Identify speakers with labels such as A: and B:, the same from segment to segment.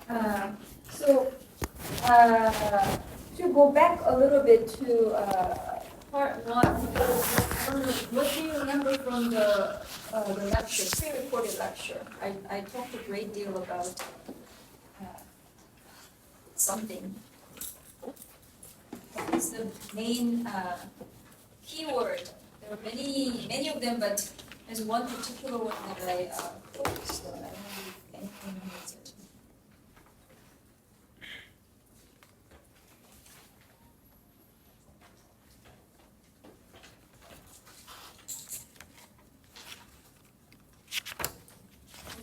A: So to go back a little bit to part one, what do you remember from the lecture, pre-recorded lecture? I talked a great deal about something. What is the main keyword? There are many of them, but there's one particular one that I focused on. I don't know if anyone knows it.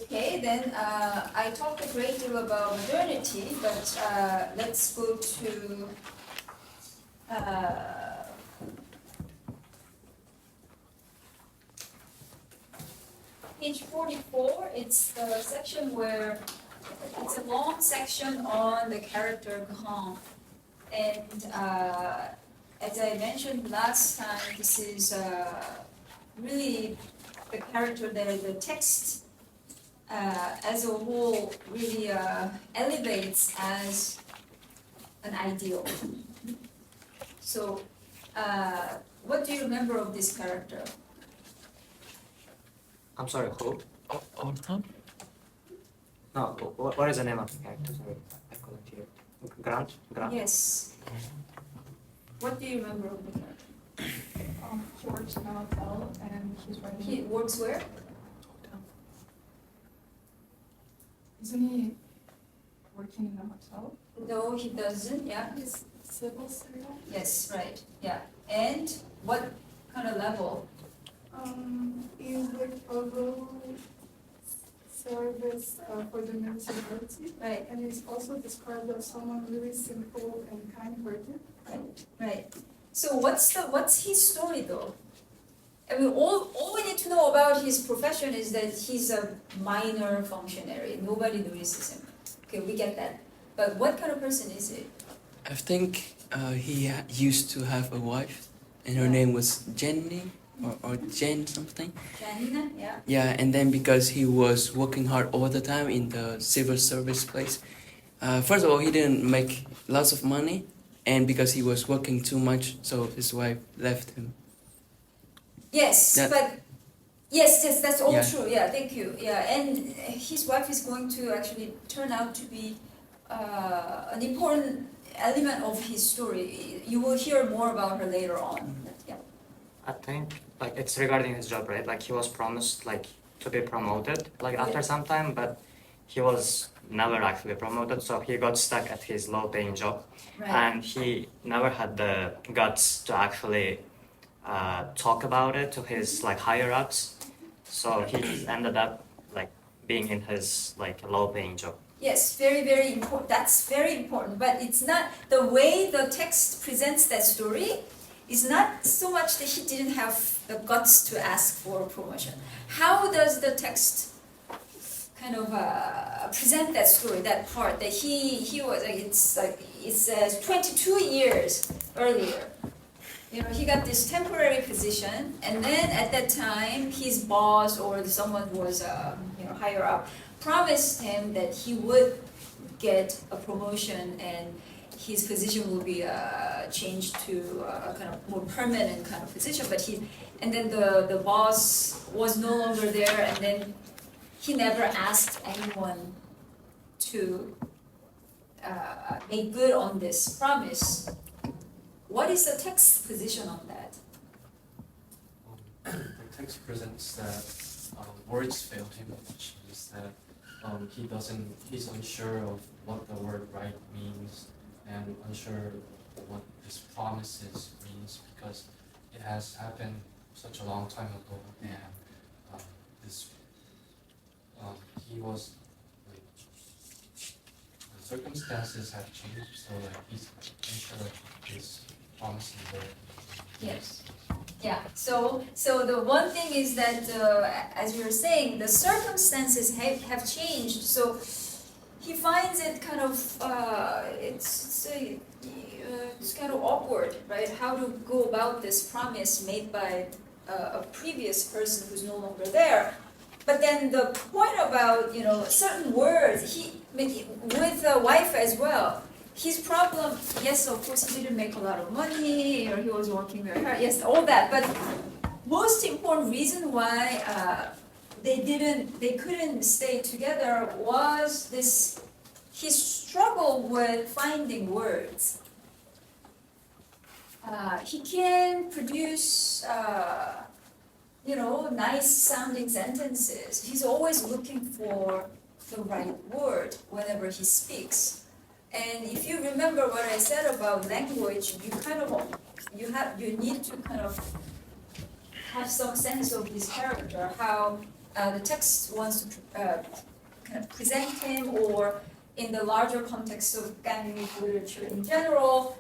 A: Okay, then I talked a great deal about modernity, but let's go to page 44. It's the section where it's a long section on the character Grand. And as I mentioned last time, this is really the character that the text as a whole really elevates as an ideal. So, what do you remember of this character?
B: I'm sorry, who?
C: All time?
B: No, what is the name of the character? Sorry, I couldn't hear. Grant? Grant?
A: Yes. What do you remember of the character?
D: He works in a hotel and he's writing.
A: He works where?
D: Isn't he working in a hotel?
A: No, he doesn't. Yeah.
D: He's civil servant.
A: Yes, right. Yeah. And what kind of level?
D: He would follow service for the municipality.
A: Right.
D: And he's also described as someone really simple and kind-hearted.
A: Right. So what's his story though? I mean, all we need to know about his profession is that he's a minor functionary. Nobody notices him. Okay, we get that. But what kind of person is he?
C: I think he used to have a wife, and her name was Jenny or Jen something.
A: Jen, yeah.
C: Yeah, and then because he was working hard all the time in the civil service place, first of all, he didn't make lots of money, and because he was working too much, so his wife left him.
A: Yes,
C: That-
A: but yes, that's all
C: Yeah.
A: true. Yeah, thank you. Yeah, and his wife is going to actually turn out to be an important element of his story. You will hear more about her later on. Yeah.
B: I think like it's regarding his job, right? Like he was promised like to be promoted like after some time, but he was never actually promoted, so he got stuck at his low-paying job,
A: Right.
B: and he never had the guts to actually talk about it to his like higher ups. So he just ended up like being in his like low-paying job.
A: Yes, very important. That's very important. But it's not the way the text presents that story. Is not so much that he didn't have the guts to ask for promotion. How does the text kind of present that story, that part that he was like? It's like it says 22 years earlier. You know, he got this temporary position, and then at that time, his boss or someone who was higher up promised him that he would get a promotion and his position will be changed to a kind of more permanent kind of position. But then the boss was no longer there, and then he never asked anyone to make good on this promise. What is the text position on that?
E: The text presents that words fail him, which means that he's unsure of what the word right means and unsure what his promises means because it has happened such a long time ago, and he was like the circumstances have changed, so like he's unsure of his promises there.
A: Yes. Yeah. So the one thing is that, as you were saying, the circumstances have changed. So he finds it kind of it's kind of awkward, right? How to go about this promise made by a previous person who's no longer there. but then the point about, certain words, with the wife as well, his problem, yes, of course, he didn't make a lot of money, or he was working very hard, yes, all that, but most important reason why they couldn't stay together was this, he struggled with finding words. He can produce, nice sounding sentences. He's always looking for the right word whenever he speaks. And if you remember what I said about language, you need to kind of have some sense of his character, how the text wants to kind of present him, or in the larger context of Ganglish literature in general,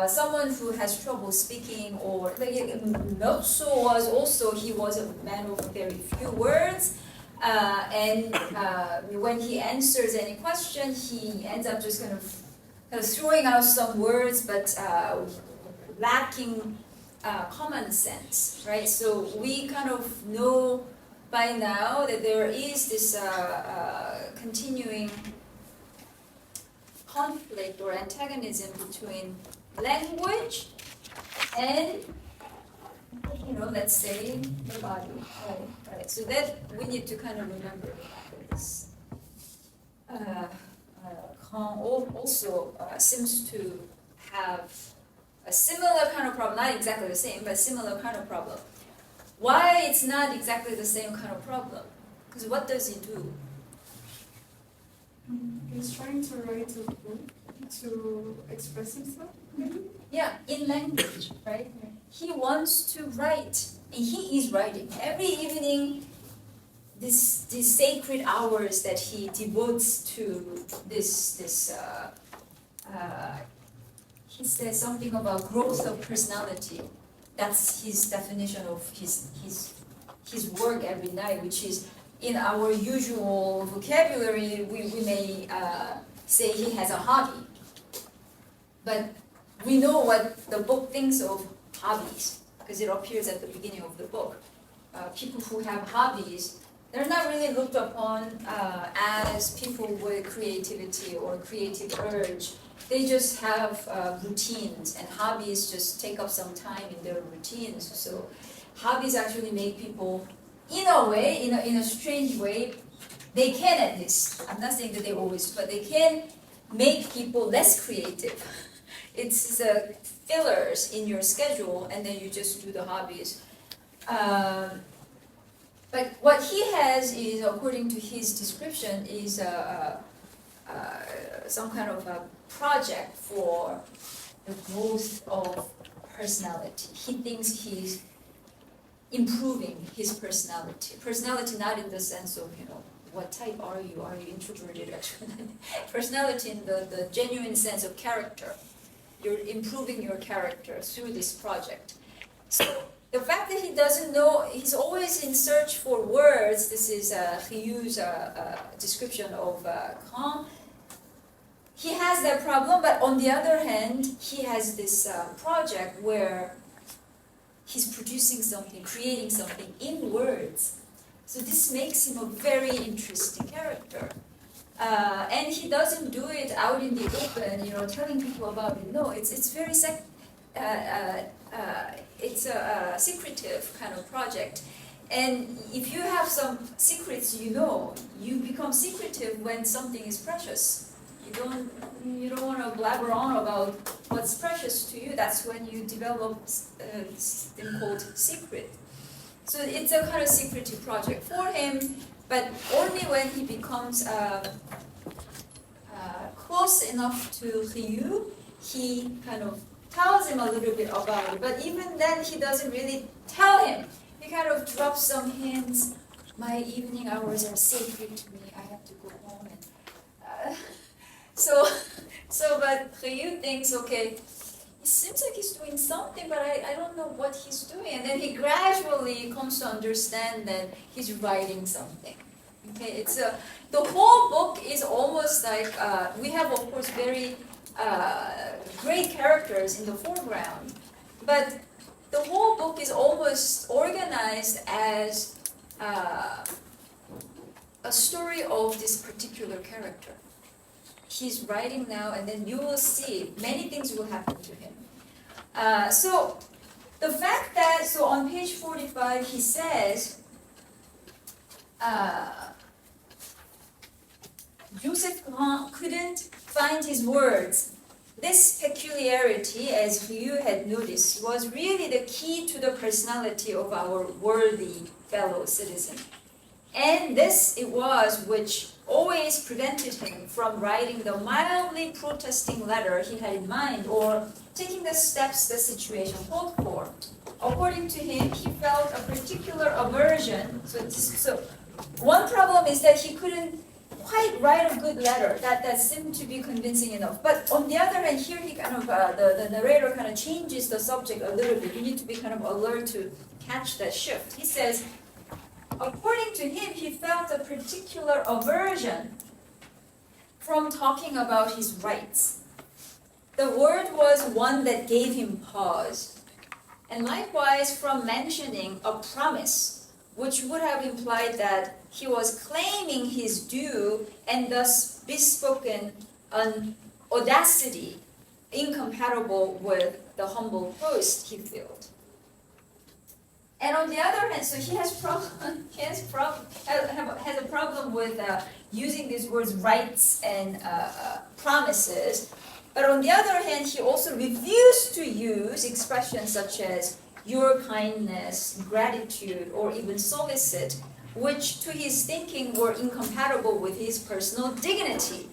A: someone who has trouble speaking, or Myeotso was also, he was a man of very few words, and when he answers any question, he ends up just kind of throwing out some words, but lacking common sense, right? So we kind of know by now that there is this continuing conflict or antagonism between language and, let's say, the body, right? So that we need to kind of remember this. Kang also seems to have a similar kind of problem, not exactly the same, but similar kind of problem. Why it's not exactly the same kind of problem? Because what does he do?
D: He's trying to write a book to express himself, maybe?
A: Yeah, in language, right? He wants to write, and he is writing. Every evening, these sacred hours that he devotes to this he says something about growth of personality. That's his definition of his work every night, which is, in our usual vocabulary, we may say he has a hobby. But we know what the book thinks of hobbies, because it appears at the beginning of the book. People who have hobbies, they're not really looked upon as people with creativity or creative urge. They just have routines, and hobbies just take up some time in their routines. So hobbies actually make people, in a way, in a strange way, they can at least, I'm not saying that they always, but they can make people less creative. It's fillers in your schedule, and then you just do the hobbies. But what he has is, according to his description, is some kind of a project for the growth of personality. He thinks he's improving his personality. Personality not in the sense of, what type are you? Are you introverted, extroverted? Personality in the genuine sense of character. You're improving your character through this project. So the fact that he doesn't know, he's always in search for words. This is Ryu's description of Kang. He has that problem, but on the other hand, he has this project where he's producing something, creating something in words. So this makes him a very interesting character. And he doesn't do it out in the open, telling people about it. No, it's very it's a secretive kind of project. And if you have some secrets, you become secretive when something is precious. You don't want to blabber on about what's precious to you. That's when you develop this thing called secret. So it's a kind of secretive project for him, but only when he becomes close enough to Ryu, he kind of tells him a little bit about it. But even then, he doesn't really tell him. He kind of drops some hints. My evening hours are sacred to me. I have to go home. And but Ryu thinks, okay, it seems like he's doing something, but I don't know what he's doing. And then he gradually comes to understand that he's writing something. Okay, it's the whole book is almost like we have, of course, very great characters in the foreground, but the whole book is almost organized as a story of this particular character. He's writing now, and then you will see many things will happen to him. So the fact that, so on page 45, he says, Joseph Grand couldn't find his words. This peculiarity, as you had noticed, was really the key to the personality of our worthy fellow citizen. And this it was which always prevented him from writing the mildly protesting letter he had in mind, or taking the steps the situation called for. According to him, he felt a particular aversion. So one problem is that he couldn't quite write a good letter that seemed to be convincing enough. But on the other hand, here he kind of, the narrator kind of changes the subject a little bit. You need to be kind of alert to catch that shift. He says, according to him, he felt a particular aversion from talking about his rights. The word was one that gave him pause. And likewise, from mentioning a promise, which would have implied that he was claiming his due and thus bespoken an audacity incompatible with the humble post he filled. And on the other hand, so he has a problem with using these words rights and promises. But on the other hand, he also refused to use expressions such as your kindness, gratitude, or even solicit, which to his thinking were incompatible with his personal dignity,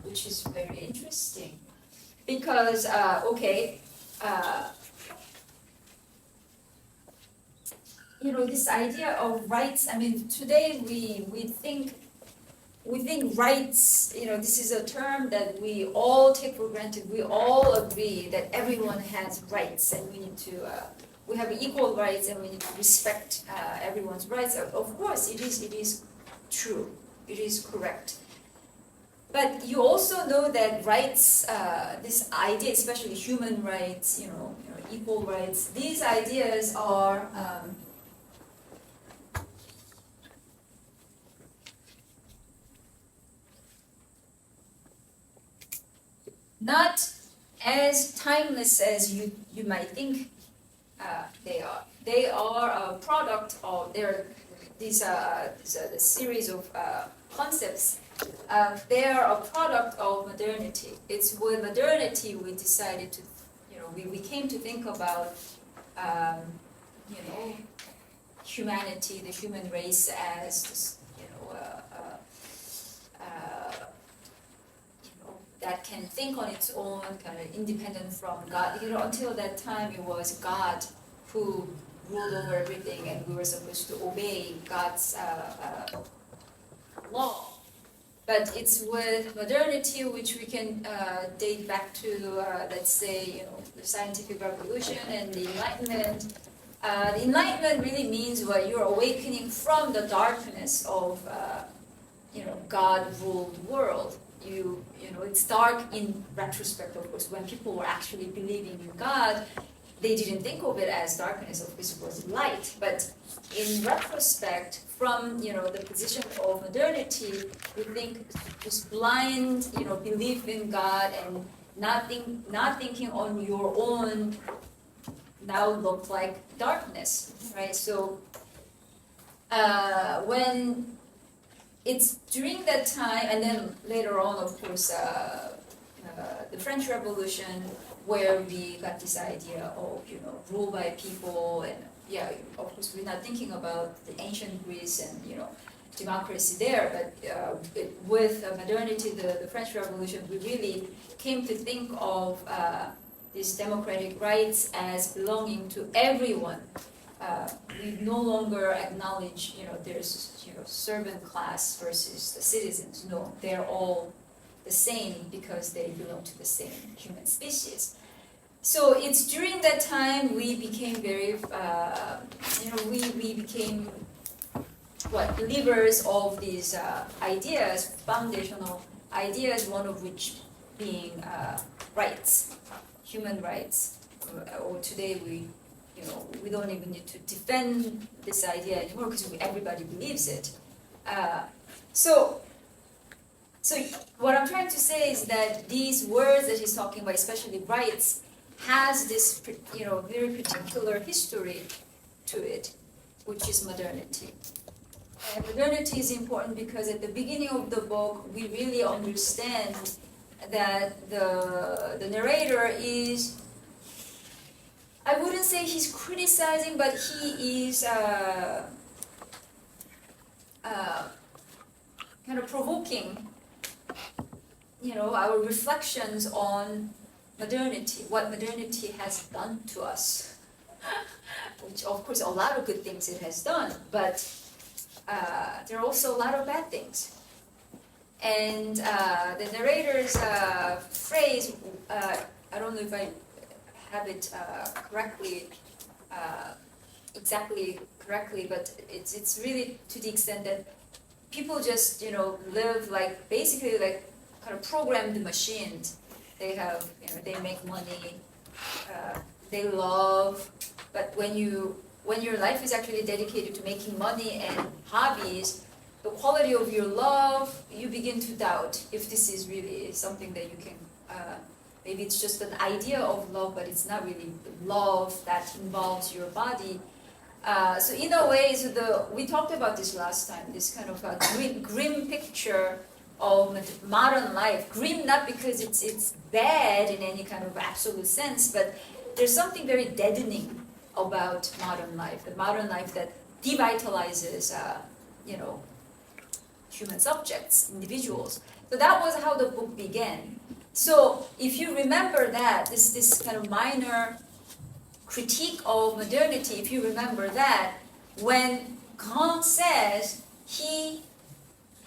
A: which is very interesting. Because, this idea of rights, I mean, today we think rights, this is a term that we all take for granted. We all agree that everyone has rights, and we need to, we have equal rights, and we need to respect everyone's rights. Of course, it is true. It is correct. But you also know that rights, this idea, especially human rights, equal rights, these ideas are not as timeless as you might think they are. They are a product of these a series of concepts. They are a product of modernity. It's with modernity we decided to, we came to think about, humanity, the human race as, that can think on its own, kind of independent from God. Until that time, it was God who ruled over everything, and we were supposed to obey God's law. But it's with modernity, which we can date back to, let's say, the scientific revolution and the Enlightenment. The Enlightenment really means what you're awakening from the darkness of, God-ruled world. It's dark in retrospect, of course. When people were actually believing in God, they didn't think of it as darkness. Of course, it was light. But in retrospect, from the position of modernity, we think just blind, belief in God and not thinking on your own now look like darkness, right? So when it's during that time, and then later on, of course, the French Revolution, where we got this idea of, rule by people, and of course, we're not thinking about the ancient Greece and, democracy there, but with modernity, the French Revolution, we really came to think of these democratic rights as belonging to everyone. We no longer acknowledge, there's, servant class versus the citizens. No, they're all the same because they belong to the same human species. So it's during that time we became very, we became believers of these ideas, foundational ideas, one of which being rights, human rights. Or today we don't even need to defend this idea anymore because everybody believes it. So what I'm trying to say is that these words that he's talking about, especially rights, has this very particular history to it, which is modernity. And modernity is important because at the beginning of the book, we really understand that the narrator is, I wouldn't say he's criticizing, but he is kind of provoking, our reflections on modernity, what modernity has done to us. Which, of course, a lot of good things it has done, but there are also a lot of bad things. And the narrator's phrase, I don't know if I have it exactly correctly, but it's really to the extent that people just live basically kind of programmed machines. They have they make money, they love, but when your life is actually dedicated to making money and hobbies, the quality of your love, you begin to doubt if this is really something that you can. Maybe it's just an idea of love, but it's not really love that involves your body. So in a way, we talked about this last time, this kind of grim picture of modern life. Grim not because it's bad in any kind of absolute sense, but there's something very deadening about modern life. The modern life that devitalizes, human subjects, individuals. So that was how the book began. So if you remember that, this kind of minor critique of modernity, if you remember that, when Kant says he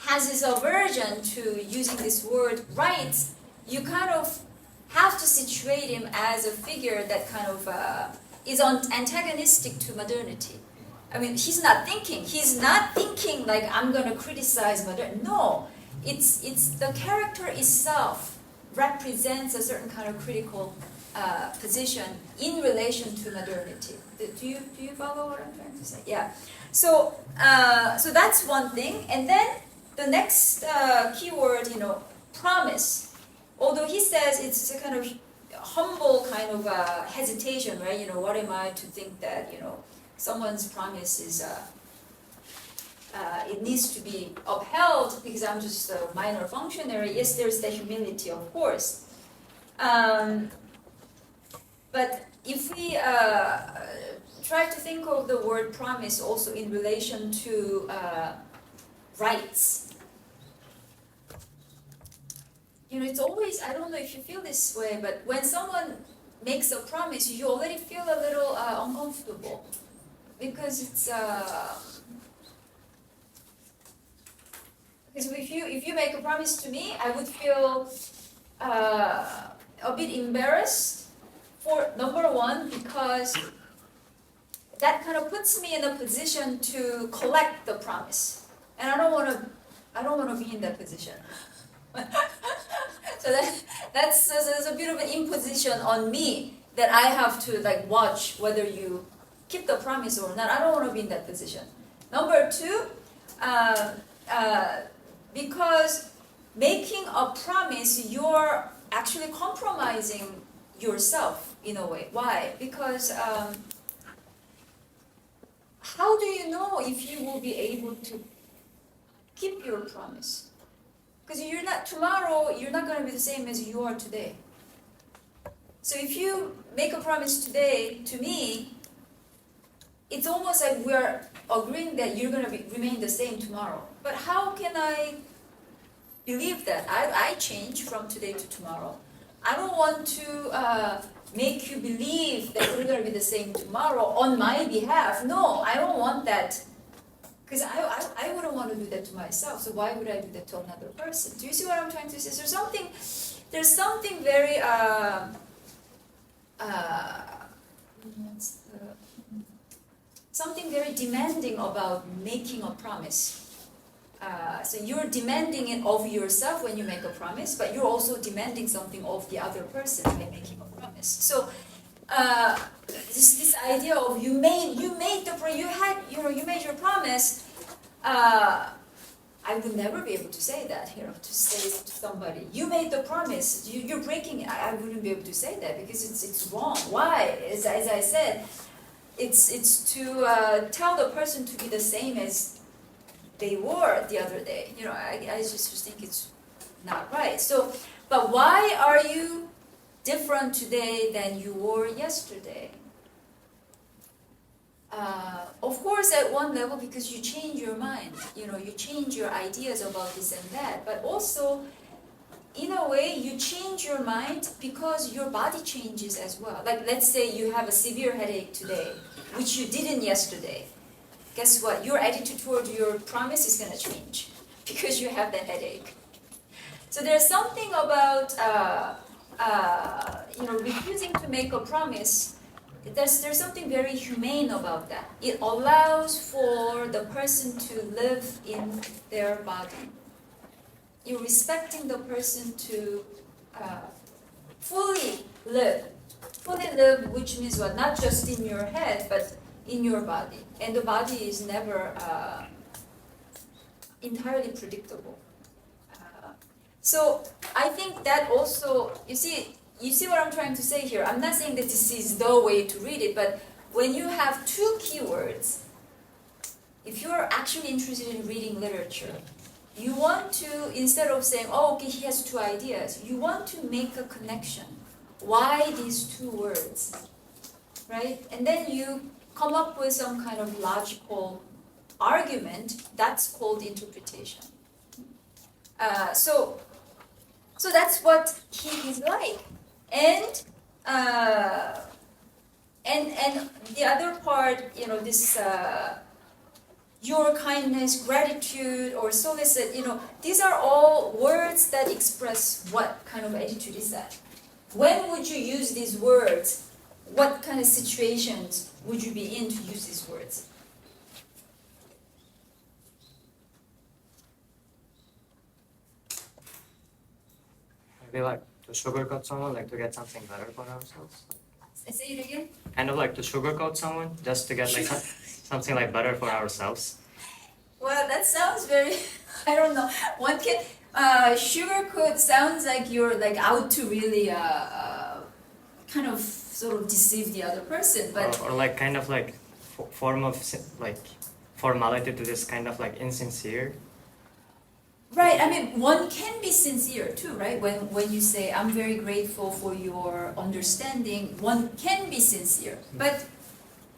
A: has this aversion to using this word rights, you kind of have to situate him as a figure that kind of is antagonistic to modernity. I mean, he's not thinking like I'm going to criticize modernity. No, it's the character itself represents a certain kind of critical position in relation to modernity. Do you follow what I'm trying to say? Yeah. So that's one thing, and then the next keyword, promise. Although he says it's a kind of humble kind of hesitation, right? What am I to think that someone's promise is it needs to be upheld because I'm just a minor functionary. Yes, there's the humility, of course. But if we try to think of the word promise also in relation to rights, it's always, I don't know if you feel this way, but when someone makes a promise, you already feel a little uncomfortable because it's because if you make a promise to me, I would feel a bit embarrassed. For number one, because that kind of puts me in a position to collect the promise, and I don't want to be in that position. So that's a bit of an imposition on me that I have to watch whether you keep the promise or not. I don't want to be in that position. Number two, because making a promise, you're actually compromising yourself in a way. Why? Because how do you know if you will be able to keep your promise? Because tomorrow you're not going to be the same as you are today. So if you make a promise today to me, it's almost like we're agreeing that you're going to remain the same tomorrow. But how can I believe that? I change from today to tomorrow. I don't want to make you believe that we're going to be the same tomorrow on my behalf. No, I don't want that. Because I wouldn't want to do that to myself, so why would I do that to another person? Do you see what I'm trying to say? There's something very, something very demanding about making a promise. So you're demanding it of yourself when you make a promise, but you're also demanding something of the other person by making a promise. So this idea of you made your promise, I would never be able to say that, to say to somebody, you made the promise, you're breaking it. I wouldn't be able to say that because it's wrong. Why? As I said, it's to tell the person to be the same as they were the other day. I just think it's not right. So, but why are you different today than you were yesterday? Of course, at one level, because you change your mind, you change your ideas about this and that, but also, in a way, you change your mind because your body changes as well. Like, let's say you have a severe headache today, which you didn't yesterday. Guess what? Your attitude toward your promise is going to change because you have that headache. So there's something about, refusing to make a promise. There's something very humane about that. It allows for the person to live in their body. You're respecting the person to fully live. Fully live, which means what? Not just in your head, but in your body. And the body is never entirely predictable. So I think that also, you see what I'm trying to say here? I'm not saying that this is the way to read it, but when you have two keywords, if you're actually interested in reading literature, you want to, instead of saying, oh, okay, he has two ideas, you want to make a connection. Why these two words? Right? And then you come up with some kind of logical argument. That's called interpretation. So that's what he is like. And the other part, this your kindness, gratitude, or solicit, these are all words that express what kind of attitude is that. When would you use these words? What kind of situations would you be in to use these words?
B: Maybe like to sugarcoat someone, like to get something better for ourselves.
A: Say it again.
B: Kind of like to sugarcoat someone, just to get like something like better for ourselves.
A: Well, that sounds very, I don't know. One can, sugarcoat sounds like you're like out to really kind of sort of deceive the other person, but
B: or like kind of like form of like formality to this kind of like insincere.
A: right. I mean, one can be sincere too, right? When you say, I'm very grateful for your understanding, one can be sincere. But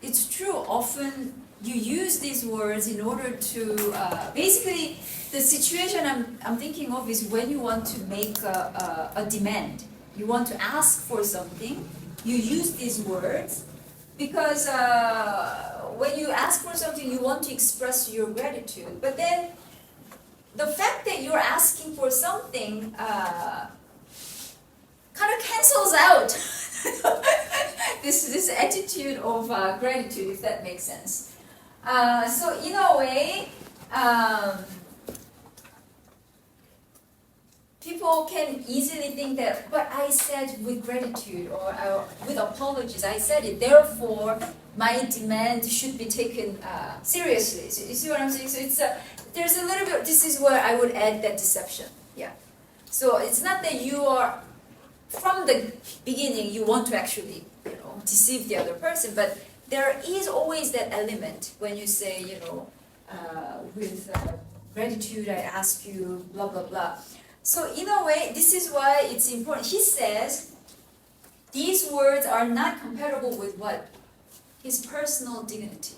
A: it's true, often you use these words in order to, basically, the situation I'm thinking of is when you want to make a demand. You want to ask for something, you use these words, because when you ask for something, you want to express your gratitude. But then, the fact that you're asking for something kind of cancels out this attitude of gratitude, if that makes sense. So in a way, people can easily think that, but I said with gratitude or with apologies, I said it, therefore my demand should be taken seriously. So you see what I'm saying? So it's there's a little bit, this is where I would add that deception. Yeah. So it's not that you are, from the beginning, you want to actually, deceive the other person, but there is always that element when you say, with gratitude I ask you, blah, blah, blah. So in a way, this is why it's important. He says, these words are not compatible with what? His personal dignity.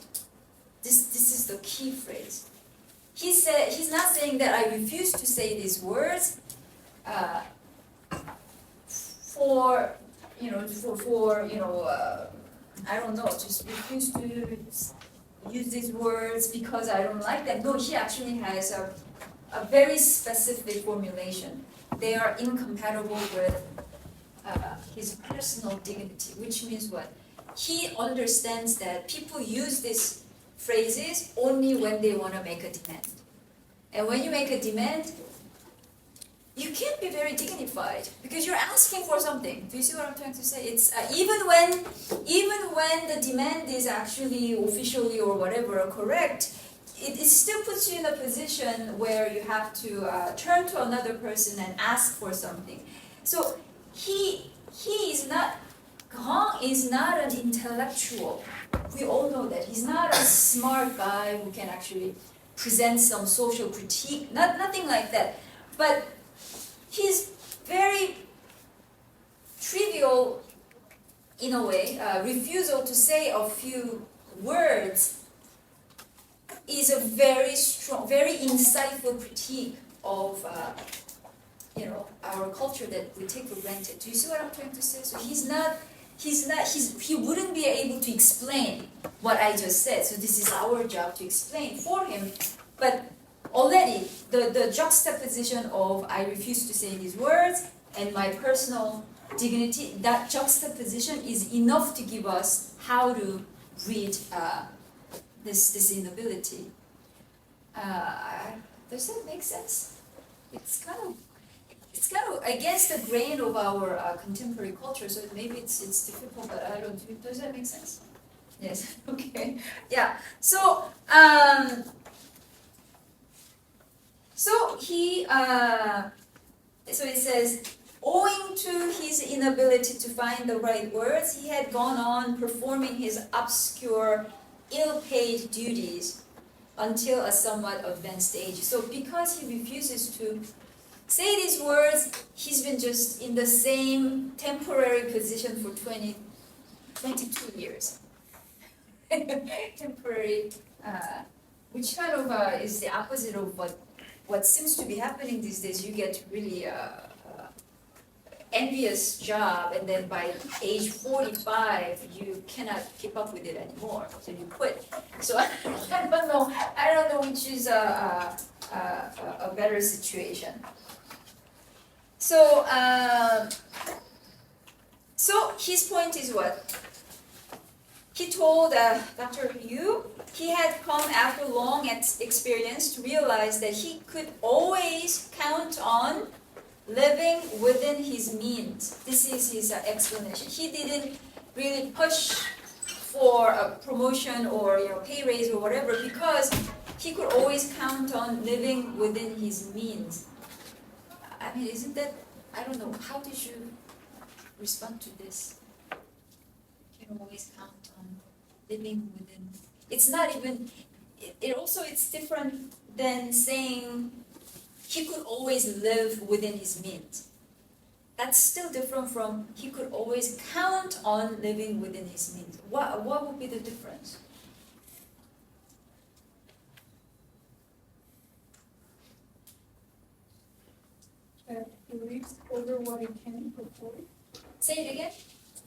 A: This is the key phrase. He said, he's not saying that I refuse to say these words for I don't know, just refuse to use these words because I don't like them. No, he actually has a very specific formulation. They are incompatible with his personal dignity, which means what? He understands that people use these phrases only when they want to make a demand. And when you make a demand, you can't be very dignified because you're asking for something. Do you see what I'm trying to say? It's even when the demand is actually officially or whatever correct, it still puts you in a position where you have to turn to another person and ask for something. So he is not, Kang is not an intellectual. We all know that. He's not a smart guy who can actually present some social critique, nothing like that. But his very trivial, in a way, refusal to say a few words is a very strong, very insightful critique of our culture that we take for granted. Do you see what I'm trying to say? So he wouldn't be able to explain what I just said. So this is our job to explain for him. But already the juxtaposition of I refuse to say these words and my personal dignity, that juxtaposition is enough to give us how to read this inability. Does that make sense? It's kind of against the grain of our contemporary culture, so maybe it's difficult, but I don't. Does that make sense? Yes. Okay. Yeah. So so it says, owing to his inability to find the right words, he had gone on performing his obscure, ill-paid duties until a somewhat advanced age. So because he refuses to say these words, he's been just in the same temporary position for 22 years. Temporary, which kind of is the opposite of what seems to be happening these days. You get really envious job, and then by age 45 you cannot keep up with it anymore, so you quit. So I don't know which is a better situation. So so his point is what? He told Dr. Yu he had come after long experience to realize that he could always count on living within his means. This is his explanation. He didn't really push for a promotion or pay raise or whatever because he could always count on living within his means. I mean, isn't that, I don't know, how did you respond to this? You can always count on living within. It's not even, it's different than saying he could always live within his means. That's still different from he could always count on living within his means. What would be the difference?
D: That he lives over what he can afford.
A: Say it again.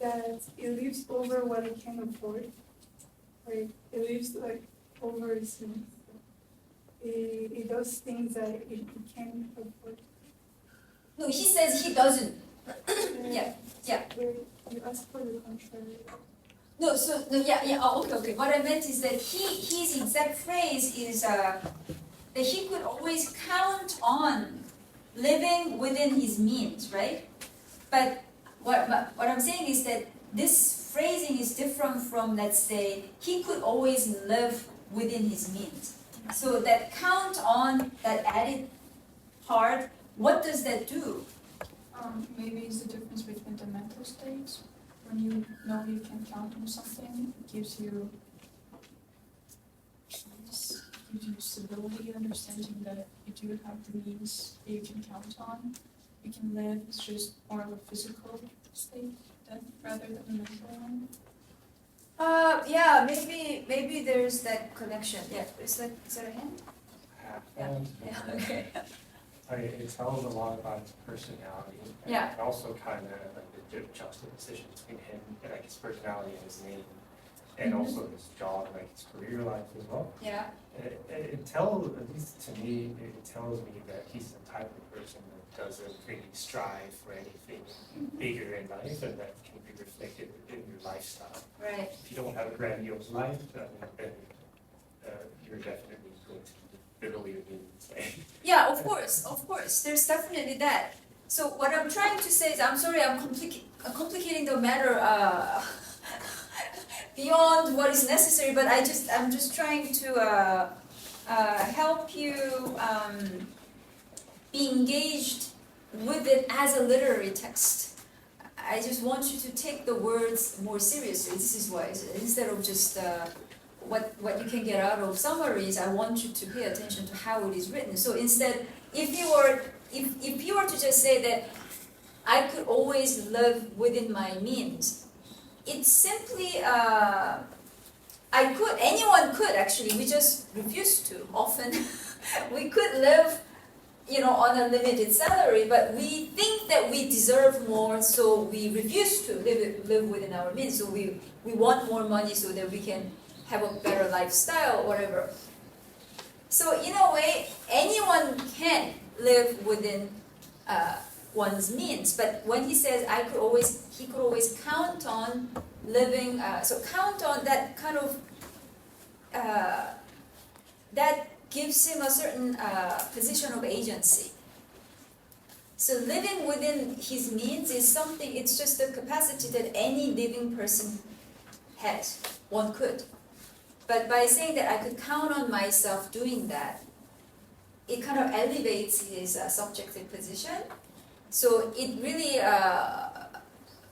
D: That he lives over what he can afford. Like he lives like over his means. He does things that he can't afford.
A: No, he says he doesn't. Yeah.
D: You ask for the contrary.
A: No, okay. What I meant is that his exact phrase is that he could always count on living within his means, right? But what I'm saying is that this phrasing is different from, let's say, he could always live within his means. So that count on, that added part, what does that do?
F: Maybe it's the difference between the mental states. When you know you can count on something, it gives you peace, gives you stability, understanding that you do have the means that you can count on. You can live, it's just more of a physical state rather than a mental one.
A: Yeah, maybe there's that connection. Yeah, is that a hint? Yeah, okay.
G: It tells a lot about his personality.
A: Yeah.
G: And also kind of like the juxtaposition between him and like his personality and his name. And also his job, like his career life as well.
A: Yeah.
G: It tells, at least to me, it tells me that he's the type of person that doesn't really strive for anything bigger in life, and that can be reflected in your lifestyle.
A: Right.
G: If you don't have a grandiose life, then you're definitely going to fiddle your needs.
A: Yeah, of course. There's definitely that. So what I'm trying to say is, I'm sorry, I'm complicating the matter beyond what is necessary, but I'm just trying to help you be engaged with it as a literary text. I just want you to take the words more seriously. This is why, instead of just what you can get out of summaries, I want you to pay attention to how it is written. So instead, if you were to just say that I could always live within my means, it's simply anyone could actually. We just refuse to often. We could live, on a limited salary, but we think that we deserve more, so we refuse to live within our means. So we want more money so that we can have a better lifestyle, whatever. So in a way, anyone can live within one's means. But when he says he could always count on living. So count on that kind of that gives him a certain position of agency. So living within his means is something, it's just a capacity that any living person has. One could. But by saying that I could count on myself doing that, it kind of elevates his subjective position. So it really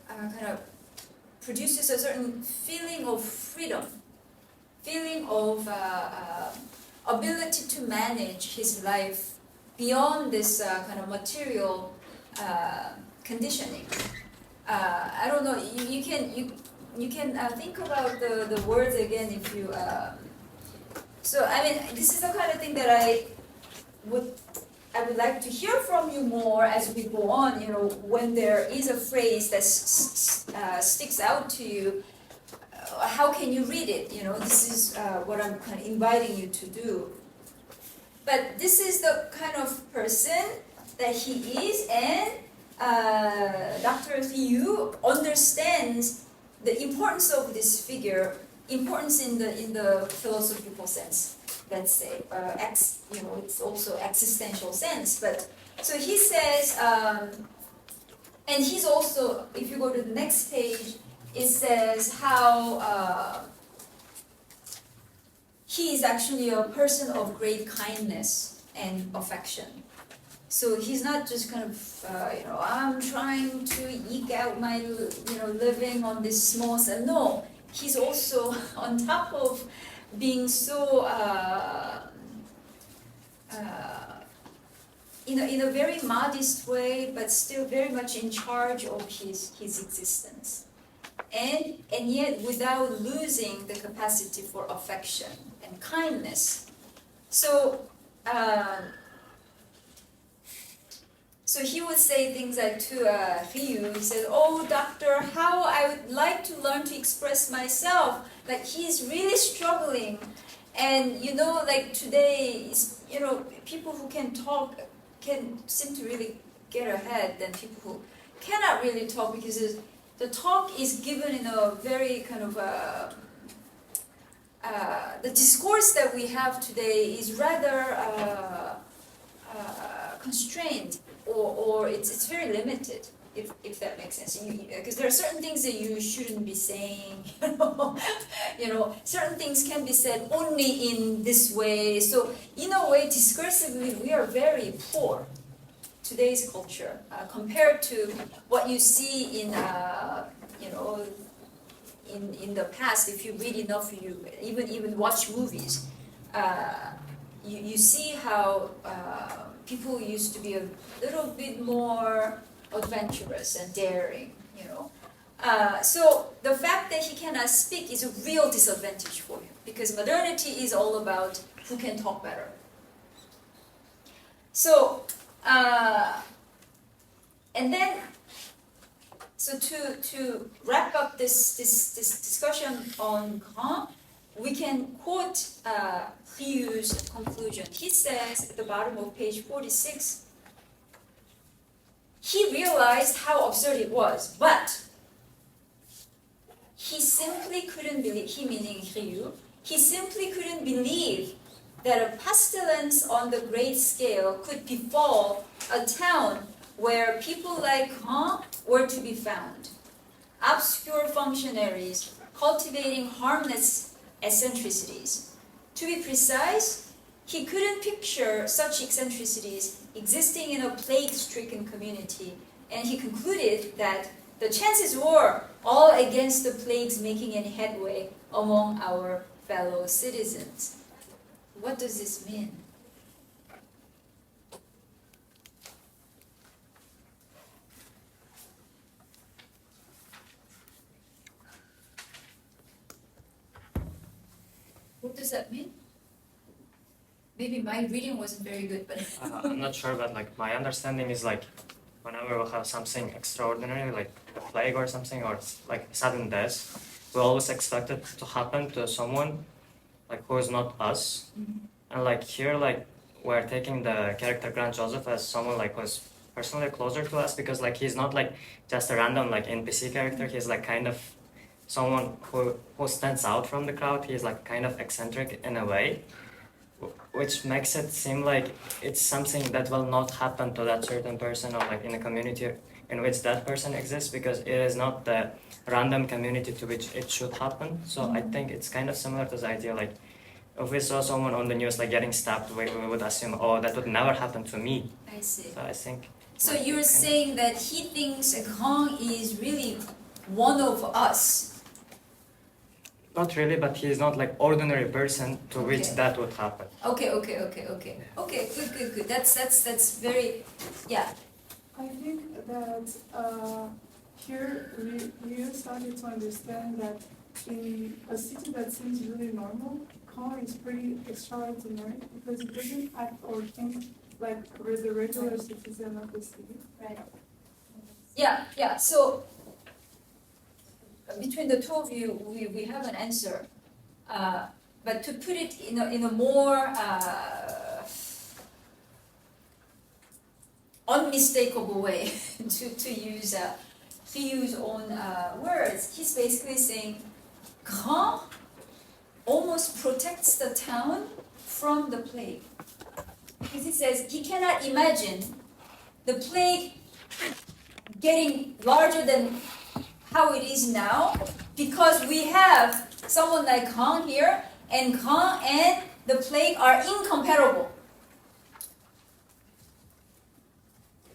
A: kind of produces a certain feeling of freedom, feeling of ability to manage his life beyond this kind of material conditioning. I don't know. You can think about the words again if you. So I mean, this is the kind of thing that I would like to hear from you more as we go on. When there is a phrase that sticks out to you, how can you read it? This is what I'm kind of inviting you to do. But this is the kind of person that he is, and Dr. Ryu understands the importance of this figure, importance in the philosophical sense, let's say, it's also existential sense. But so he says, and he's also, if you go to the next page, it says how he is actually a person of great kindness and affection. So he's not just kind of, I'm trying to eke out my, living on this small side. No, he's also on top of being so, in a very modest way, but still very much in charge of his existence. And yet without losing the capacity for affection and kindness. So, so he would say things like to Ryu, he said, "Oh, doctor, how I would like to learn to express myself." Like he's really struggling. And like today, people who can talk can seem to really get ahead than people who cannot really talk, because the talk is given in a very kind of the discourse that we have today is rather constrained, or it's very limited, if that makes sense. Because there are certain things that you shouldn't be saying. Certain things can be said only in this way. So in a way, discursively, we are very poor. Today's culture, compared to what you see in in the past. If you read enough, you even watch movies, you see how people used to be a little bit more adventurous and daring. So the fact that he cannot speak is a real disadvantage for him, because modernity is all about who can talk better. So. And then, so to wrap up this discussion on Grand, we can quote Ryu's conclusion. He says at the bottom of page 46, he realized how absurd it was, but he simply couldn't believe, he meaning Ryu, he simply couldn't believe that a pestilence on the great scale could befall a town where people like Han were to be found. Obscure functionaries cultivating harmless eccentricities. To be precise, he couldn't picture such eccentricities existing in a plague-stricken community, and he concluded that the chances were all against the plagues making any headway among our fellow citizens. What does this mean? What does that mean? Maybe my reading wasn't very good, but
B: I'm not sure, but like my understanding is like whenever we have something extraordinary, like a plague or something, or like sudden death, we always expect it to happen to someone like who is not us. And like here, like we're taking the character Grant Joseph as someone like who's personally closer to us, because like he's not like just a random like NPC character. He's like kind of someone who stands out from the crowd. He's like kind of eccentric in a way, which makes it seem like it's something that will not happen to that certain person, or like in a community in which that person exists, because it is not the random community to which it should happen. So I think it's kind of similar to the idea like if we saw someone on the news like getting stabbed, we would assume, oh, that would never happen to me.
A: I see.
B: So I think.
A: So
B: like,
A: you're
B: it kind of-
A: saying that he thinks Kang is really one of us.
B: Not really, but he's not like ordinary person to which
A: Okay.
B: that would happen.
A: Okay, good. That's very, yeah.
D: I think that here we started to understand that in a city that seems really normal, Kong is pretty extraordinary because he doesn't act or think like the regular citizen of the city.
A: Right. Yeah. So between the two of you, we have an answer, but to put it in a more unmistakable way, to use Ryu's own words, he's basically saying, Kang almost protects the town from the plague. Because he says he cannot imagine the plague getting larger than how it is now, because we have someone like Kang here, and Kang and the plague are incomparable.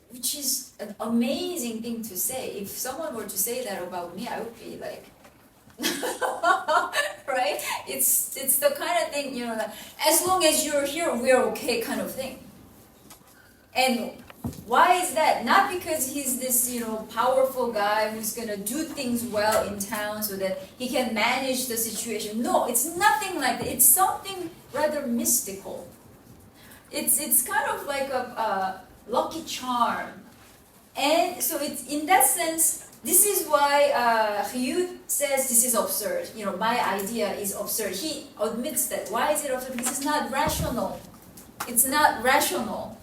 A: Which is an amazing thing to say. If someone were to say that about me, I would be like, right? It's the kind of thing, that as long as you're here, we're okay kind of thing. And why is that? Not because he's this, powerful guy who's gonna do things well in town so that he can manage the situation. No, it's nothing like that. It's something rather mystical. It's kind of like a lucky charm. And so it's in that sense, this is why Ryu says this is absurd. My idea is absurd. He admits that. Why is it absurd? Because it's not rational. It's not rational.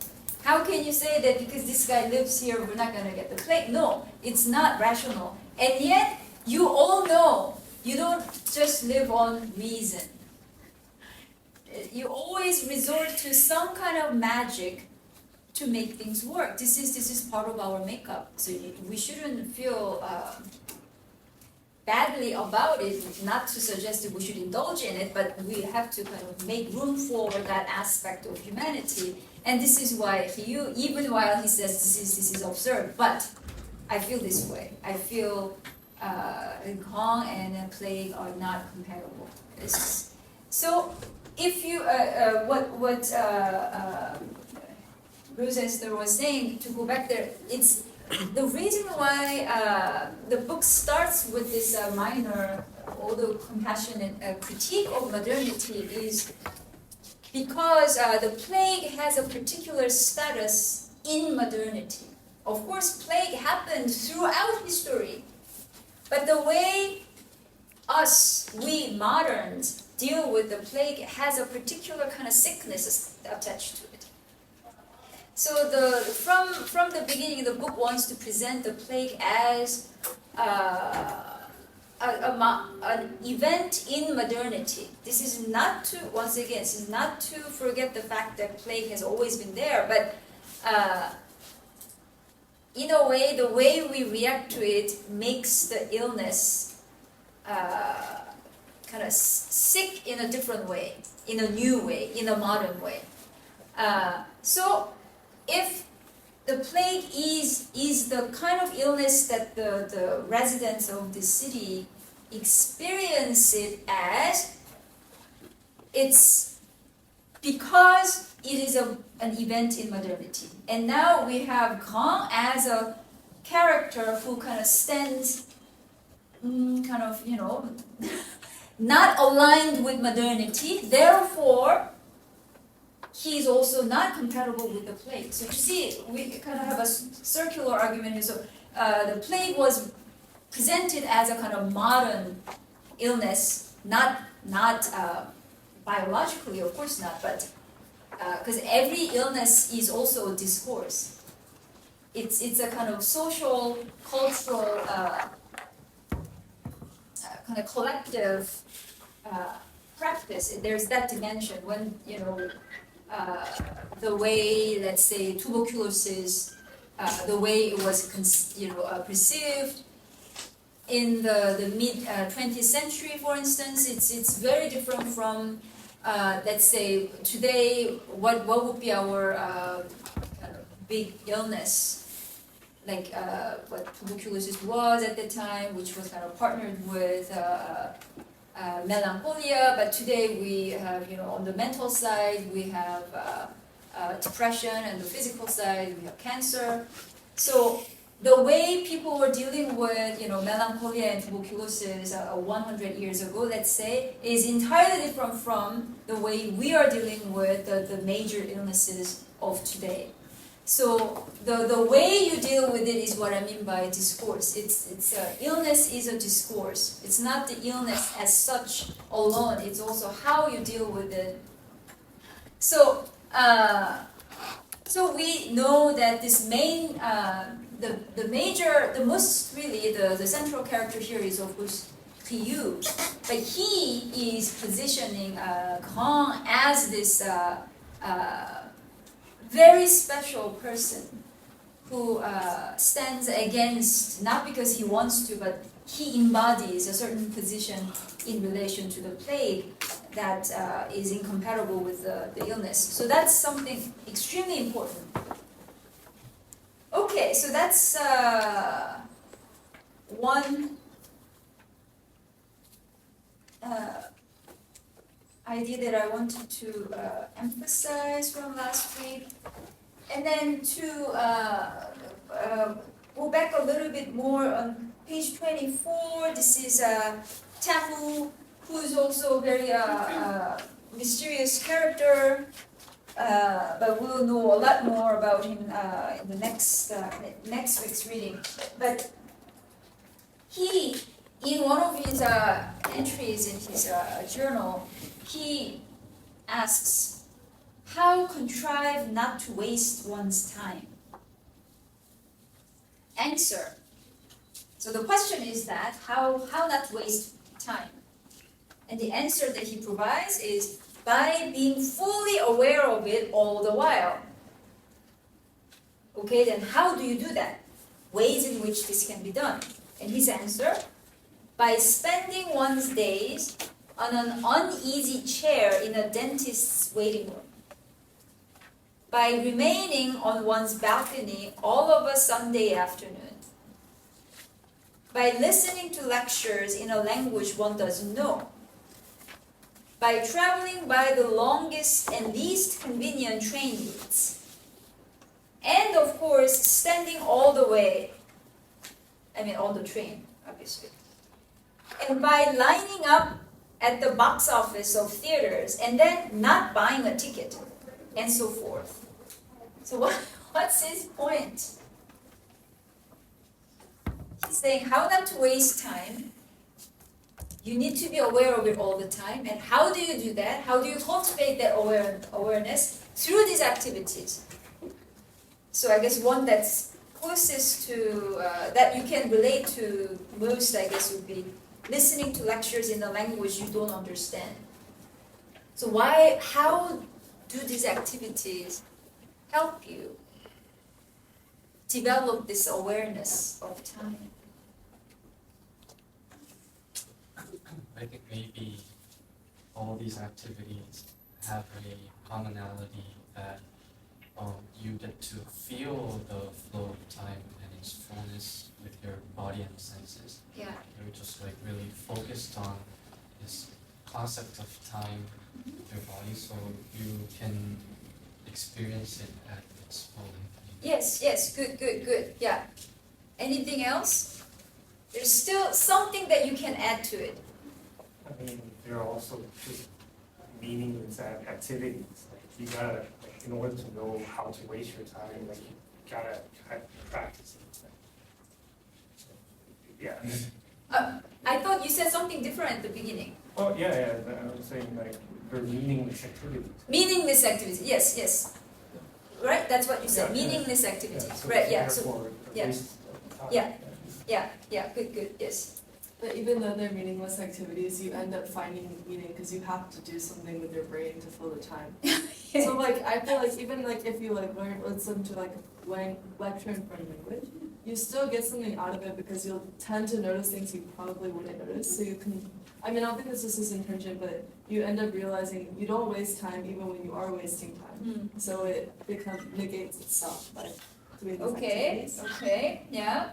A: How can you say that because this guy lives here, we're not going to get the plague? No, it's not rational. And yet, you all know, you don't just live on reason. You always resort to some kind of magic to make things work. This is part of our makeup. So we shouldn't feel badly about it, not to suggest that we should indulge in it, but we have to kind of make room for that aspect of humanity. And this is why Ryu, even while he says this is absurd, but I feel this way. I feel Kong and plague are not comparable. So if you what Rose Esther was saying, to go back there, it's the reason why the book starts with this minor, although compassionate critique of modernity is because the plague has a particular status in modernity. Of course, plague happened throughout history, but the way we moderns deal with the plague has a particular kind of sickness attached to it. So from the beginning, the book wants to present the plague as an event in modernity. This is not to, once again, this is not to forget the fact that plague has always been there, but in a way, the way we react to it makes the illness kind of sick in a different way, in a new way, in a modern way. So if the plague is the kind of illness that the residents of the city experience it as, it's because it is an event in modernity. And now we have Grand as a character who kind of stands kind of, not aligned with modernity, therefore he is also not compatible with the plague. So you see, we kind of have a circular argument here. So the plague was presented as a kind of modern illness, not biologically, of course not, but because every illness is also a discourse. It's a kind of social, cultural, kind of collective practice. There's that dimension when, the way, let's say, tuberculosis, the way it was, perceived in the mid 20th century, for instance, it's very different from, let's say, today. What would be our kind of big illness? Like what tuberculosis was at the time, which was kind of partnered with melancholia, but today we have, on the mental side, we have depression, and the physical side, we have cancer. So the way people were dealing with, melancholia and tuberculosis 100 years ago, let's say, is entirely different from the way we are dealing with the major illnesses of today. So the way you deal with it is what I mean by discourse. It's illness is a discourse. It's not the illness as such alone. It's also how you deal with it. So so we know that this main the most really the central character here is of course Ryu, but he is positioning Grand as this very special person who stands against, not because he wants to, but he embodies a certain position in relation to the plague that is incompatible with the illness. So that's something extremely important. Okay, so that's one idea that I wanted to emphasize from last week. And then to go back a little bit more on page 24, this is Tamu, who is also a very mysterious character, but we'll know a lot more about him in the next week's reading. But he, in one of his entries in his journal, he asks, how contrive not to waste one's time? Answer. So the question is that, how not to waste time? And the answer that he provides is by being fully aware of it all the while. Okay, then how do you do that? Ways in which this can be done. And his answer, by spending one's days on an uneasy chair in a dentist's waiting room, by remaining on one's balcony all of a Sunday afternoon, by listening to lectures in a language one doesn't know, by traveling by the longest and least convenient train routes, and of course standing all the way, on the train, obviously, and by lining up at the box office of theaters and then not buying a ticket, and so forth. So what's his point? He's saying how not to waste time. You need to be aware of it all the time. And how do you do that? How do you cultivate that awareness? Through these activities. So I guess one that's closest to, that you can relate to most, I guess, would be listening to lectures in a language you don't understand. So how do these activities help you develop this awareness of time?
E: I think maybe all these activities have a commonality that you get to feel the flow of time and its fullness with your body and senses.
A: Yeah.
E: You're just like really focused on this concept of time with your body, so you can experience it at its full infinity.
A: Yes, good. Yeah. Anything else? There's still something that you can add to it.
G: I mean, there are also just meaningless activities. Like you gotta, like, in order to know how to waste your time, like you gotta kind of practice it. Yeah.
A: I thought you said something different at the beginning.
G: Oh yeah. I was saying like they're meaningless activities.
A: Meaningless activities. Yes. Right. That's what you said.
G: Yeah.
A: Meaningless activities.
G: So
A: Right. Yeah. So
G: therefore,
A: yeah.
G: waste of time.
A: yeah. Good. Yes.
H: But even though they're meaningless activities, you end up finding meaning because you have to do something with your brain to fill the time. So like I feel like even like if you like listen to like a lecture in foreign language, you still get something out of it because you'll tend to notice things you probably wouldn't notice. So you can, I mean, I don't think this is intention, but you end up realizing you don't waste time even when you are wasting time. So it negates itself by doing these activities.
A: Okay. Yeah.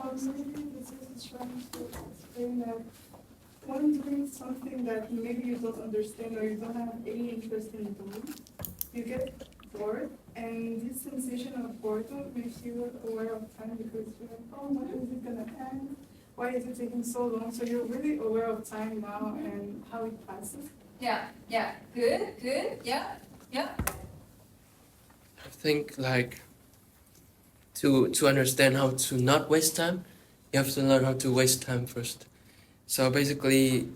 D: Maybe this is trying to explain that when doing something that maybe you don't understand or you don't have any interest in doing, you get bored, and this sensation of boredom makes you aware of time because you're like, oh, when is it gonna end? Why is it taking so long? So you're really aware of time now and how it passes.
A: Yeah. Good. Yeah.
C: I think like to understand how to not waste time, you have to learn how to waste time first. So basically,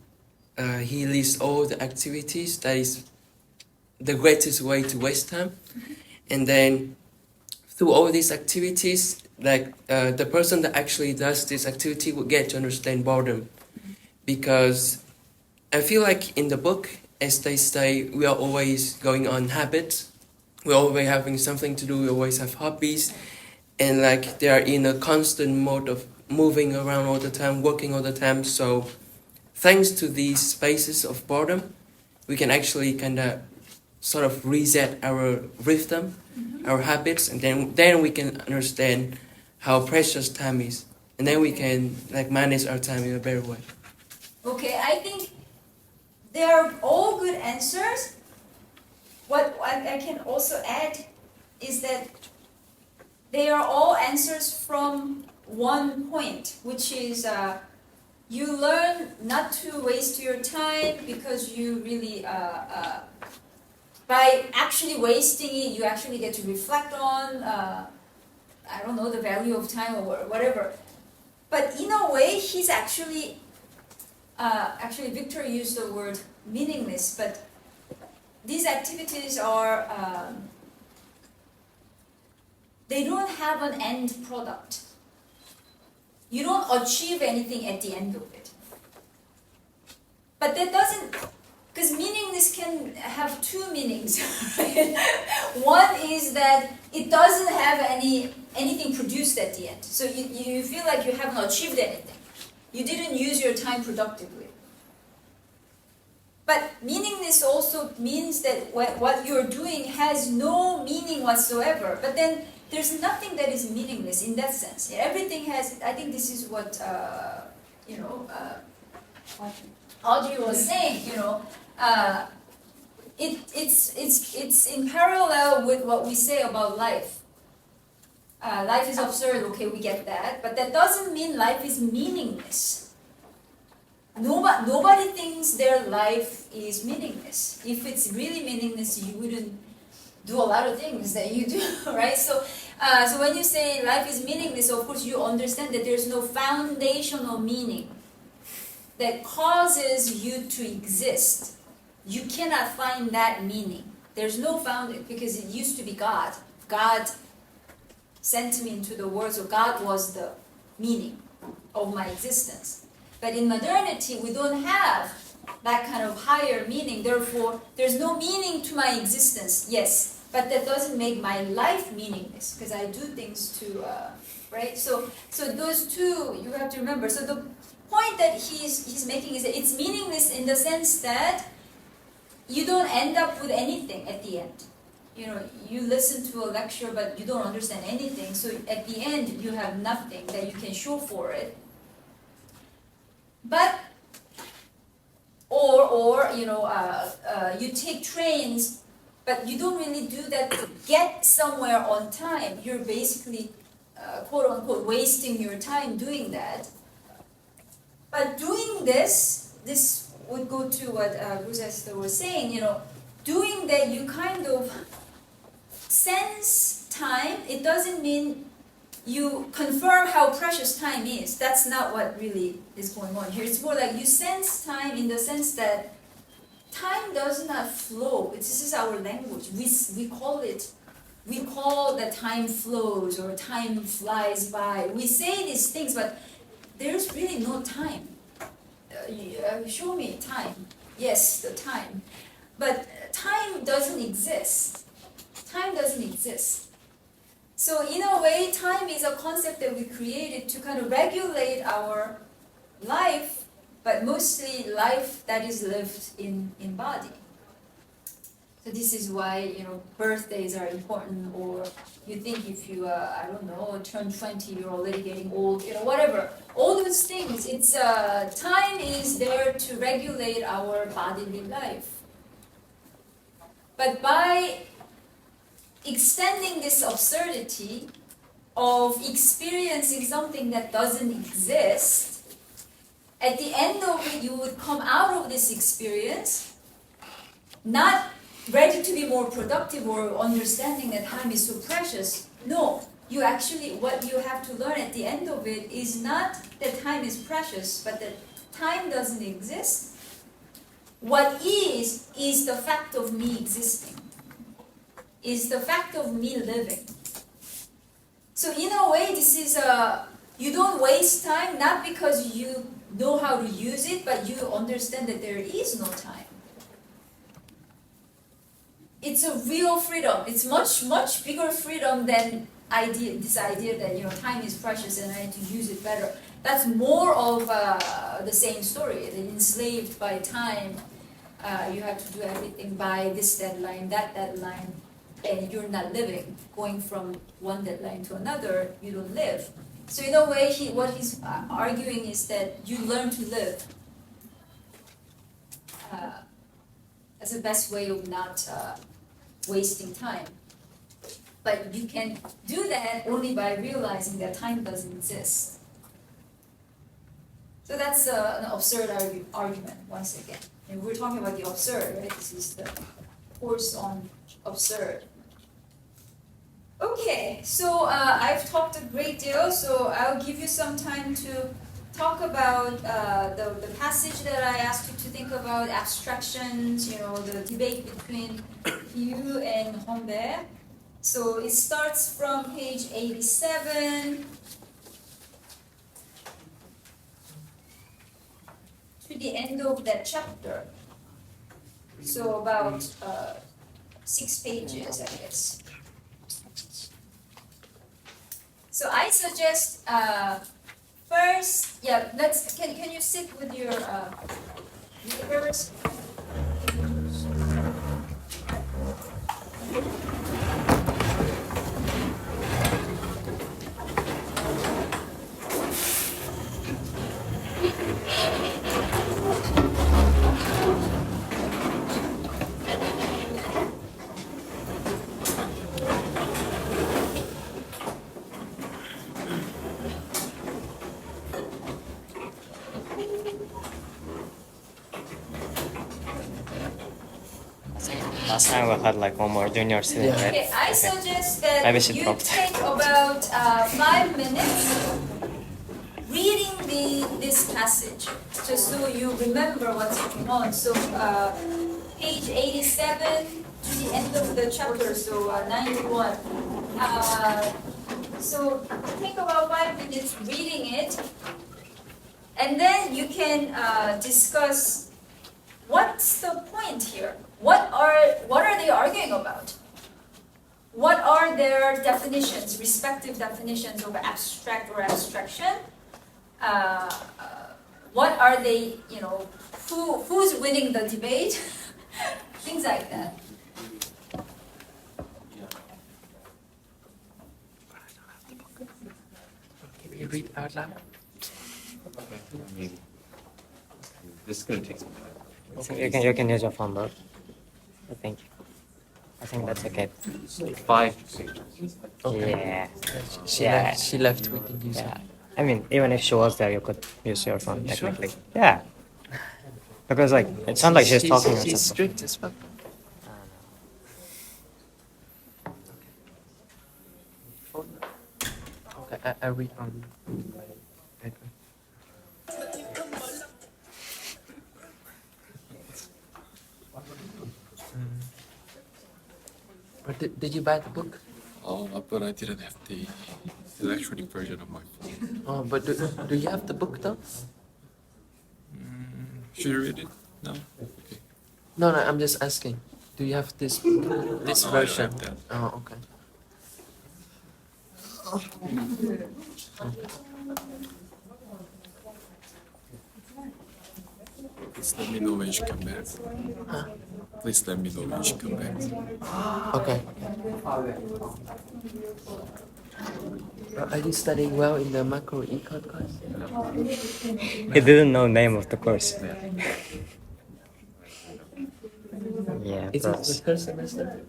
C: he lists all the activities that is the greatest way to waste time, and then through all these activities, like the person that actually does this activity will get to understand boredom, because I feel like in the book, as they say, we are always going on habits. We're always having something to do. We always have hobbies. And like they are in a constant mode of moving around all the time, working all the time. So thanks to these spaces of boredom, we can actually kind of sort of reset our rhythm, our habits, and then we can understand how precious time is. And then we can like manage our time in a better way.
A: Okay, I think they are all good answers. What I can also add is that they are all answers from one point, which is you learn not to waste your time because you really, by actually wasting it, you actually get to reflect on, I don't know, the value of time or whatever. But in a way, he's actually Victor used the word meaningless, but these activities are, they don't have an end product. You don't achieve anything at the end of it. But that doesn't, because meaningless can have two meanings. Right? One is that it doesn't have anything produced at the end. So you feel like you haven't achieved anything. You didn't use your time productively. But meaningless also means that what you're doing has no meaning whatsoever. But then there's nothing that is meaningless in that sense. Everything has, I think this is what, Audrey was saying, it's in parallel with what we say about life. Life is absurd, okay, we get that. But that doesn't mean life is meaningless. Nobody thinks their life is meaningless. If it's really meaningless, you wouldn't do a lot of things that you do, right? So when you say life is meaningless, of course you understand that there's no foundational meaning that causes you to exist. You cannot find that meaning. There's no foundation, because it used to be God. God sent me into the world, so God was the meaning of my existence. But in modernity, we don't have that kind of higher meaning. Therefore, there's no meaning to my existence, yes. But that doesn't make my life meaningless, because I do things to, right? So those two, you have to remember. So the point that he's making is that it's meaningless in the sense that you don't end up with anything at the end. You know, you listen to a lecture but you don't understand anything, so at the end you have nothing that you can show for it. But or you know, you take trains, but you don't really do that to get somewhere on time. You're basically quote unquote wasting your time doing that. But doing this would go to what Bruce Esther was saying. You know, doing that you kind of sense time. It doesn't mean you confirm how precious time is. That's not what really is going on here. It's more like you sense time in the sense that time does not flow. This is our language. We call that time flows or time flies by. We say these things, but there's really no time. Show me time. Yes, the time. But time doesn't exist. Time doesn't exist. So in a way, time is a concept that we created to kind of regulate our life, but mostly life that is lived in body. So this is why, you know, birthdays are important, or you think if you, I don't know, turn 20, you're already getting old, you know, whatever. All those things, it's, time is there to regulate our bodily life. But by extending this absurdity of experiencing something that doesn't exist, at the end of it, you would come out of this experience not ready to be more productive or understanding that time is so precious. No, you actually, what you have to learn at the end of it is not that time is precious, but that time doesn't exist. What is the fact of me existing, is the fact of me living. So in a way, this is you don't waste time, not because you know how to use it, but you understand that there is no time. It's a real freedom. It's much, much bigger freedom than this idea that, you know, time is precious and I need to use it better. That's more of the same story. That enslaved by time, you have to do everything by this deadline, that deadline, and you're not living. Going from one deadline to another, you don't live. So in a way, what he's arguing is that you learn to live. That's the best way of not wasting time. But you can do that only by realizing that time doesn't exist. So that's an absurd argument, once again. And we're talking about the absurd, right? This is the course on absurd. Okay, so I've talked a great deal, so I'll give you some time to talk about the passage that I asked you to think about, abstractions, you know, the debate between you and Humbert. So it starts from page 87 to the end of that chapter. So about 6 pages, I guess. So I suggest first, yeah, can you sit with your neighbors?
B: Last time we had like one more junior student,
C: Yeah.
B: right?
A: Okay, I suggest that
B: Maybe she
A: you
B: dropped.
A: take about 5 minutes reading this passage, just so you remember what's going on. So page 87 to the end of the chapter, so 91. So take about 5 minutes reading it, and then you can discuss what's the point here. What are they arguing about? What are their definitions, respective definitions of abstract or abstraction? what are they, who's winning the debate, things like that.
C: Can you read out loud?
I: I mean, this is gonna take some time.
B: So you can use your phone, bro. I think that's okay.
I: 5 pages.
C: Okay.
B: Yeah.
C: She
B: Yeah.
C: left. She left. We can use
B: Yeah.
C: it.
B: I mean, even if she was there, you could use your phone
C: You sure?
B: technically. Yeah. Because like it sounds like she's talking or
C: She's
B: something.
C: strict as fuck. Okay, I read on my iPad. But did you buy the book?
J: But I didn't have the electronic version of my phone.
C: Oh, but do you have the book though?
J: Should you read it? No? Okay.
C: No, I'm just asking. Do you have this
J: I
C: version?
J: have that.
C: Oh, okay.
J: Please let me know when you should come back.
C: Huh?
J: Please let me know when you should come back.
C: Okay. Are you studying well in the macro econ class?
B: He didn't know name of the course. Yeah,
C: Is it
B: bro.
C: the third semester?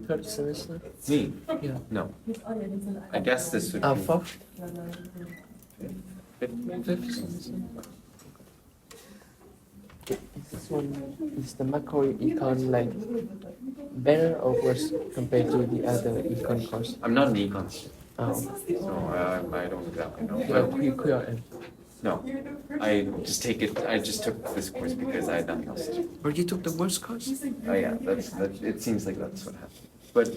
C: Third semester?
I: Me?
C: Yeah.
I: No. I guess this would be
C: Fourth?
I: fifth semester.
C: This one is the macro econ like better or worse compared to the other econ course?
I: I'm not an econ student,
C: Oh,
I: so I don't exactly know.
C: you're
I: But
C: QRM.
I: no, I just take it. I just took this course because I had nothing else to do.
C: Or you took the worst course?
I: Oh yeah, that. It seems like that's what happened. But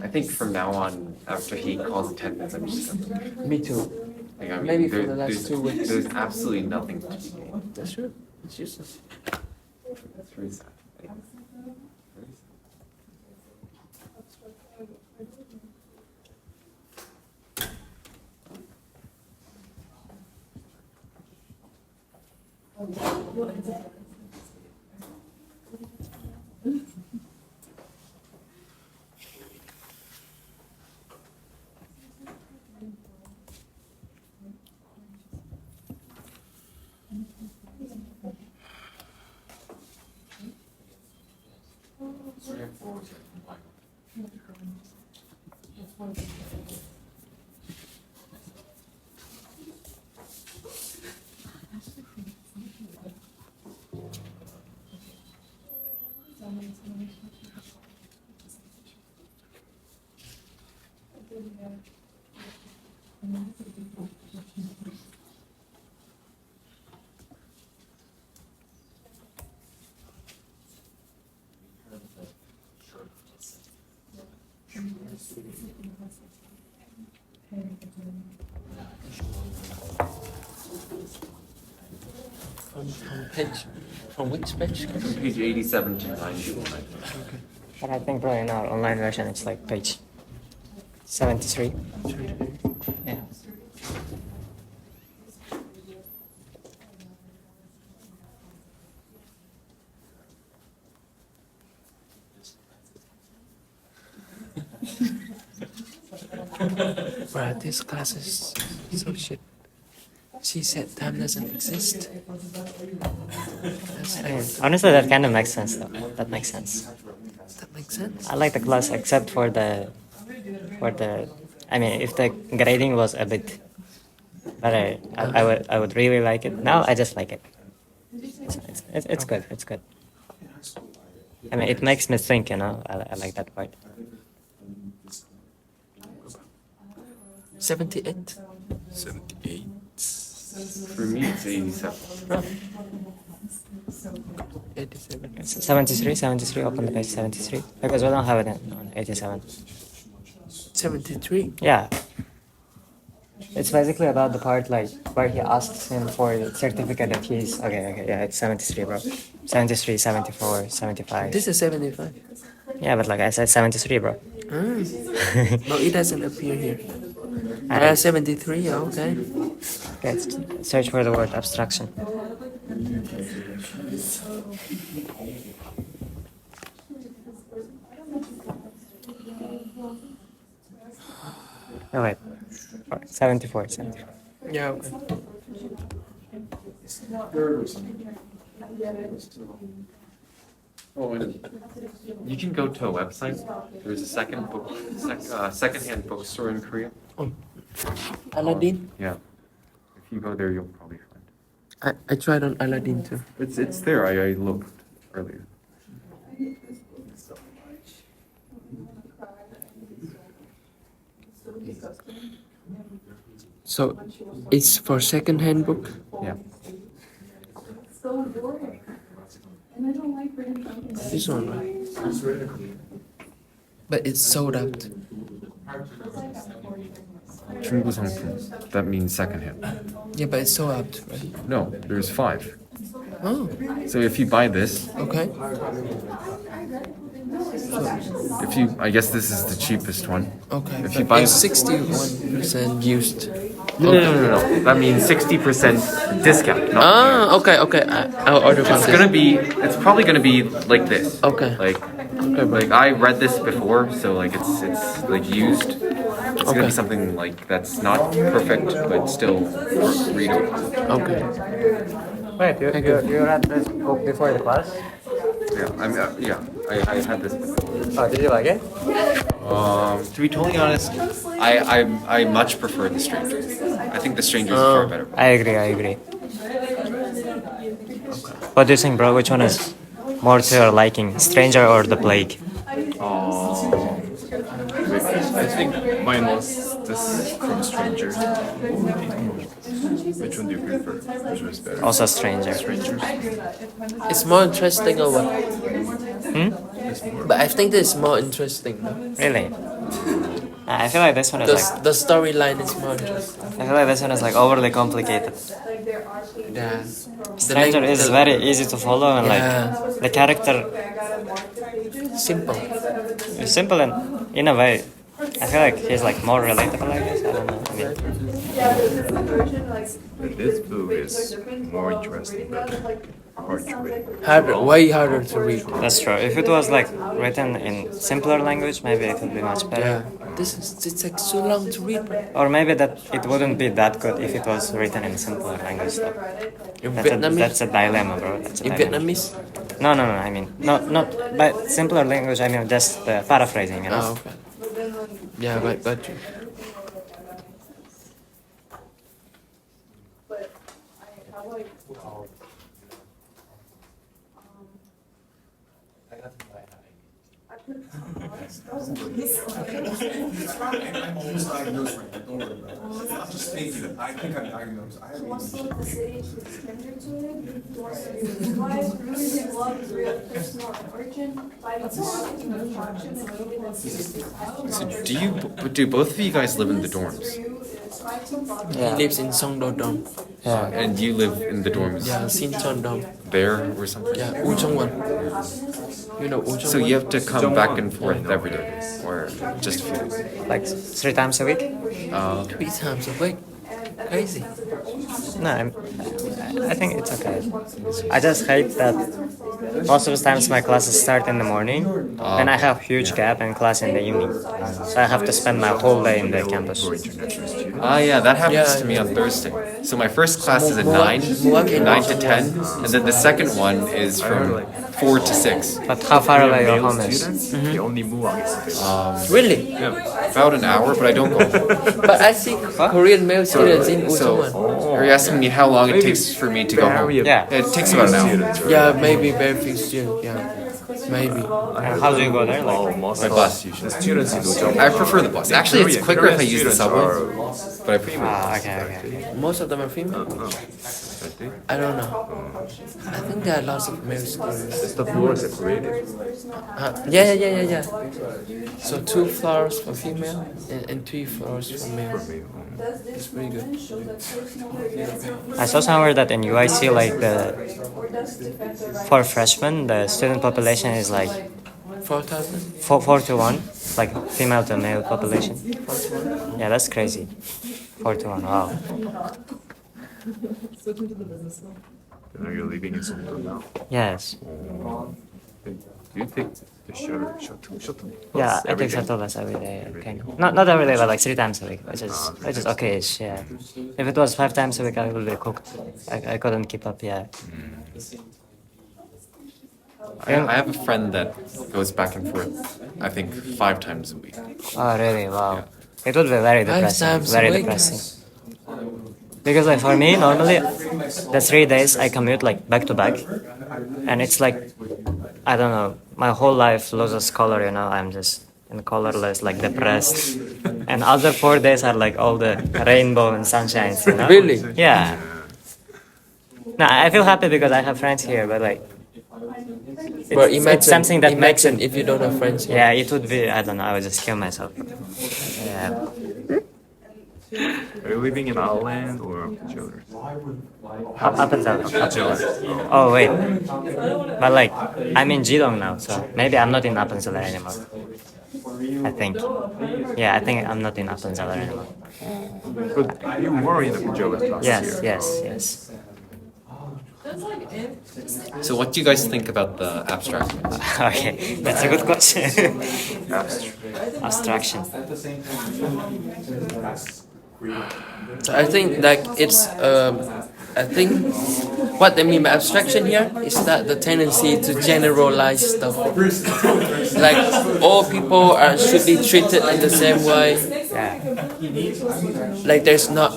I: I think from now on, after he calls attendance, I'm just gonna.
C: Me too.
I: Like, I mean,
C: Maybe for the last
I: there's,
C: 2 weeks.
I: There's absolutely nothing to be gained.
C: That's true. It's useless.
I: That's very sad.
C: From which page?
I: Page 87 to 91.
B: But I think probably in our online version it's like page 73. Yeah.
C: Bruh, this class is so shit. She said time doesn't exist. That's
B: I mean,
C: like,
B: honestly, that kind of makes sense though. That makes sense.
C: that makes sense.
B: I like the class except for the. I mean, if the grading was a bit better, I would really like it. Now I just like it. It's good. It's good. I mean, it makes me think. I like that part.
C: 78?
J: 78.
I: For me, it's 87.
C: 87.
B: 73, open the page 73. Because we don't have it on 87.
C: 73?
B: Yeah. It's basically about the part like where he asks him for the certificate that he's okay, yeah, it's 73, bro. 73, 74, 75.
C: This is 75.
B: Yeah, but like I said, 73, bro.
C: No, it doesn't appear here.
B: And
C: 73, okay.
B: let's search for the word abstraction. Oh wait, 74.
C: Yeah, okay.
I: Oh, and you can go to a website. There's a secondhand bookstore in Korea.
C: Aladdin?
I: Yeah. If you go there, you'll probably find
C: I tried on Aladdin too.
I: it. It's there. I looked earlier.
C: So it's for second-hand book?
I: Yeah.
D: So boring. And I don't like reading something that
C: This one, right? But it's sold out.
I: 중고 상품. That means secondhand.
C: Yeah, but it's sold out, right?
I: No, there's 5.
C: Oh,
I: So if you buy this,
C: okay.
I: I guess this is the cheapest one.
C: Okay.
I: If you
C: But
I: buy-
C: it's 61% used.
I: No. That means 60% discount. Not
C: Ah, okay. I'll order from
I: It's
C: this.
I: it's probably gonna be like this.
C: Okay.
I: Like I read this before, so like it's like used. It's gonna
C: Okay.
I: be something like that's not perfect, but still readable.
C: Okay.
B: Wait, you read this book before the class?
I: Yeah, I had this before.
B: Oh, did you like it?
I: To be totally honest, I much prefer The Stranger. I think The Stranger is a far better book.
B: I agree. What do you think, bro? Which one is more to your liking, Stranger or The Plague?
J: I think mine was this from Stranger. Which one do you prefer? Which one is better?
B: Also Stranger.
J: Strangers.
C: It's more interesting or what?
B: Hmm?
C: But I think this is more interesting. No?
B: Really? I feel like this one is like
C: The storyline is more interesting.
B: I feel like this one is like overly complicated.
C: Yeah.
B: Stranger is very easy to follow and
C: Yeah.
B: like the character
C: Simple.
B: is simple and in a way I feel like he's like more relatable, I guess. I don't know. I mean,
J: But this book is more interesting, but hard to read.
C: Way harder to read.
B: that's true. If it was like written in simpler language, maybe it would be much better.
C: Yeah. It takes so long to read.
B: Or maybe that it wouldn't be that good if it was written in simpler language. Though.
C: In
B: That's
C: Vietnamese?
B: a dilemma, bro. That's a
C: In
B: dilemma.
C: Vietnamese?
B: No. I mean, not by simpler language. I mean, just paraphrasing. You know.
C: Oh, okay. Yeah, got you.
D: But I like I put
K: I'm almost diagnosed right now, don't worry about it. I'm just thinking, I think I'm diagnosed. I have ADHD.
D: the city to stranger to it. Why really love is real personal origin by its attraction and
I: So do both of you guys live in the dorms?
C: He lives in Songdo Dong.
B: Yeah.
I: And you live in the dorms
C: Yeah, Sinchon Dong.
I: there or something?
C: Yeah, Uchongwon. You know Uchongwon?
I: So you have to come back and forth every day, or just a few days?
B: Like 3 times a week?
C: 3 times a week. Crazy.
B: No, I think it's okay. I just hate that most of the times my classes start in the morning, and I have huge gap in class in the evening. So I have to spend my whole day in the campus.
I: Yeah, that happens
C: Yeah.
I: to me on Thursday. So my first class is at 9 to 10, and then the second one is from 4 to 6.
B: But how far away your home is?
J: They only move on.
C: Really?
I: About an hour, but I don't go home.
C: But I see Korean male students in
I: So,
C: Uchongwon.
I: are you asking me how long it takes for me to go home?
B: Yeah.
I: It takes about an hour.
C: Yeah, maybe very few students. Yeah, maybe.
B: How do you go there? Like,
I: My bus usually. I prefer the bus. Actually, it's quicker if I use the subway, but I prefer.
B: okay.
C: Most of them are female. I don't know. I think there are lots of male students.
J: Is the floor separated?
C: Yeah. So 2 floors for female and 3 floors for male. It's pretty good.
B: I saw somewhere that in UIC, like for freshmen, the student population is like
C: 4,000.
B: 4 to 1, like female to male population. 4 to 1. Yeah, that's crazy. 4 to 1. Wow.
J: Are you living in Seoul now?
B: Yes.
J: Do you take the shuttle bus
B: Yeah, I
J: every
B: take
J: day?
B: shuttle bus every day.
J: Every
B: Okay.
J: day.
B: Not every day, but like 3 times a week, which is
J: Ah,
B: which is
J: 3 times a
B: okay-ish. Yeah. If it was 5 times a week, I would be cooked. I couldn't keep up. Yeah.
I: I have a friend that goes back and forth, I think 5 times a week.
B: Oh really? Wow. It would be very
C: 5
B: depressing.
C: times a
B: Very
C: week.
B: depressing. Because like for me, normally the 3 days I commute like back to back, and it's like I don't know, my whole life loses color. You know, I'm just in colorless, like depressed. And other 4 days are like all the rainbow and sunshines. You know?
C: Really?
B: Yeah. No, I feel happy because I have friends here, but like.
C: But
B: It's
C: imagine,
B: something that makes
C: imagine
B: it.
C: if you don't have friends here.
B: Yeah, it would be. I don't know. I would just kill myself. Yeah.
J: Are you living in Ireland or Children?
B: Up until.
J: Children.
B: Oh wait. But like, I'm in Geelong now, so maybe I'm not in Appenzeller anymore. I think. Yeah, I think I'm not in Appenzeller anymore.
J: But you were in Children last
B: Yes,
J: year.
B: yes, yes.
I: So what do you guys think about the abstract?
B: Okay, that's a good question. Abstraction.
C: I think like it's I think what they mean by abstraction here is that the tendency to generalize stuff. Like all people should be treated in the same way.
B: Yeah.
C: Like there's not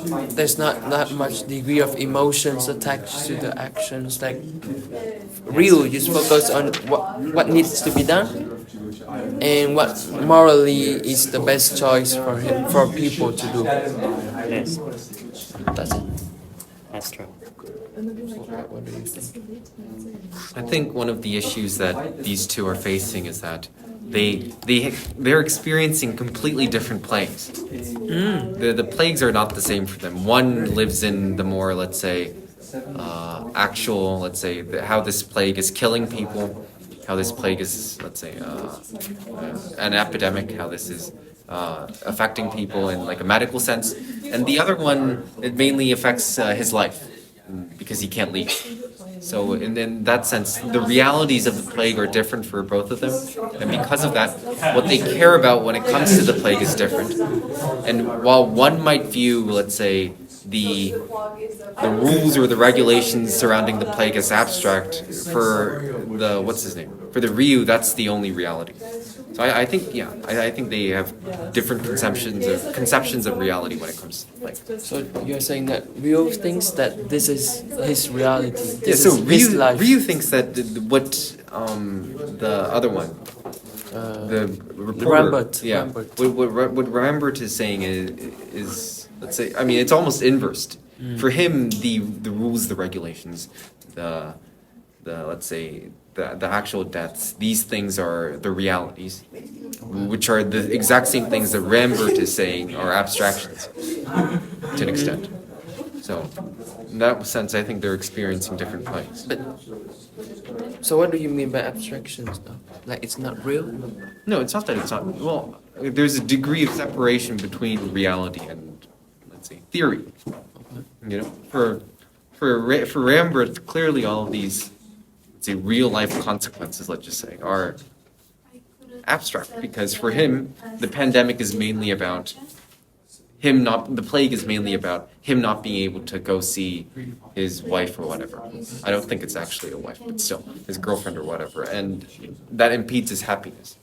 C: that much degree of emotions attached to the actions. Like real, just focus on what needs to be done and what morally is the best choice for people to do.
B: Yes,
C: That's it.
B: that's true.
C: What do you think?
I: I think one of the issues that these two are facing is that they're experiencing completely different plagues. The plagues are not the same for them. One lives in the more, let's say, actual, let's say, how this plague is killing people, how this plague is, let's say, an epidemic, how this is affecting people in like a medical sense, and the other one, it mainly affects his life because he can't leave. So in that sense, the realities of the plague are different for both of them, and because of that, what they care about when it comes to the plague is different. And while one might view, let's say, the rules or the regulations surrounding the plague as abstract, for the for the Ryu, that's the only reality. So I think I think they have different conceptions of reality when it comes to plague.
C: So you're saying that Ryu thinks that this is his reality.
I: Yeah,
C: This
I: so
C: is his life.
I: Ryu thinks that what the other one, the reporter,
C: Rambert.
I: yeah,
C: Rambert.
I: what Rambert is saying is let's say, I mean, it's almost inversed. For him, the rules, the regulations, the let's say the actual deaths, these things are the realities, which are the exact same things that Rambert is saying are abstractions to an extent. So in that sense, I think they're experiencing different plagues.
C: But so what do you mean by abstractions though? Like it's not real?
I: No, it's not that it's not. Well, there's a degree of separation between reality and, let's say, theory. You know, for Rambert, clearly all of these, let's say, real life consequences, let's just say, are abstract, because for him, the pandemic is mainly about him not. The plague is mainly about him not being able to go see his wife or whatever. I don't think it's actually a wife, but still, his girlfriend or whatever, and that impedes his happiness.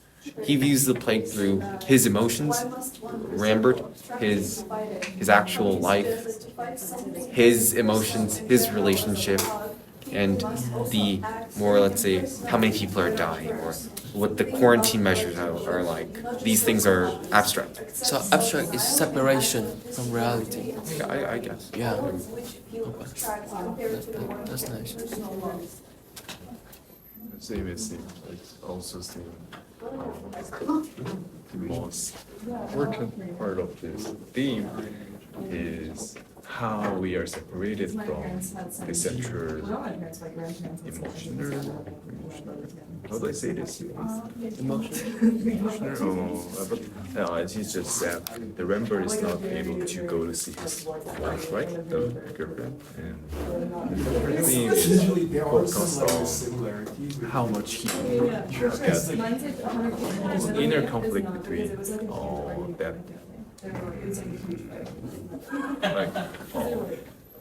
I: He views the plague through his emotions, Rambert, his actual life, his emotions, his relationship, and the more, let's say, how many people are dying or what the quarantine measures are like. These things are abstract.
C: So abstract is separation from reality.
I: Yeah, I guess.
C: Yeah. Okay. That's nice.
J: Same as same. It's also same. the most important part of this theme is how we are separated from the central emotional, how do I say this? Emotional, but as he just said, the Rembrandt is not able to go to see his wife, right? The girlfriend. And the theme is focused on how much he gets this inner conflict between that. Like,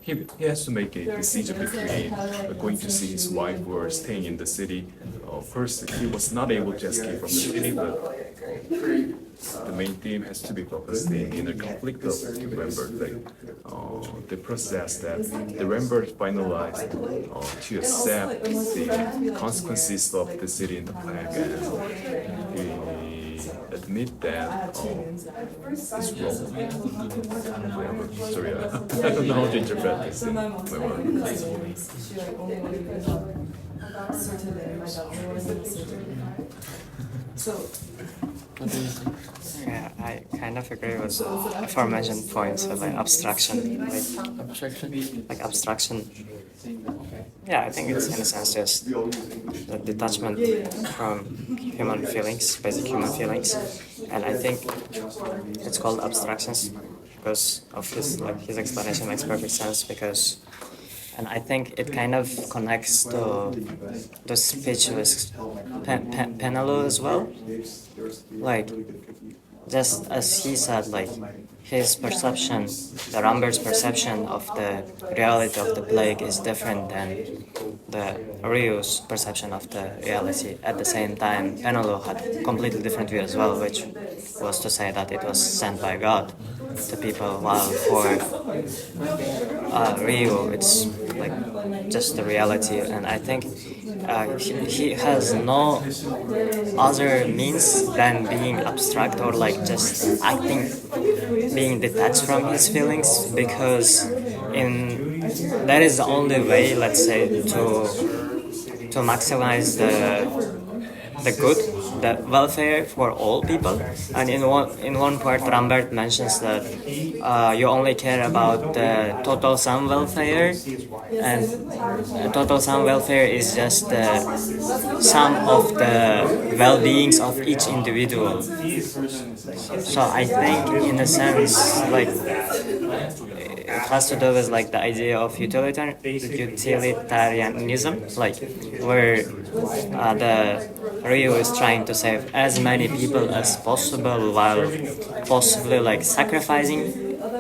J: he has to make a decision between going to see his wife or staying in the city. First, he was not able to escape from the city, but the main theme has to be focused in inner conflict of the Rembrandt, like the process that the Rembrandt finalized to accept the consequences of the city in the plague, and he admit that it's wrong. Sorry, I don't know how to interpret this in my word.
B: Yeah, I kind of agree with aforementioned points of like abstraction, like abstraction. Yeah, I think it's in a sense just the detachment from human feelings, basic human feelings, and I think it's called abstractions because of his explanation makes perfect sense because, and I think it kind of connects to the speech with Penello as well, like just as he said, like his perception, the Rambert's perception of the reality of the plague is different than the Ryu's perception of the reality. At the same time, Penello had a completely different view as well, which was to say that it was sent by God to people, while for Ryu, it's like just the reality. And I think he has no other means than being abstract or like just acting, being detached from his feelings, because that is the only way, let's say, to maximize the good, the welfare for all people. And in one part, Rambert mentions that you only care about the total sum welfare, and total sum welfare is just the sum of the well-beings of each individual. So I think, in a sense, like it has to do with like the idea of utilitarianism, like where the Ryu is trying to save as many people as possible while possibly like sacrificing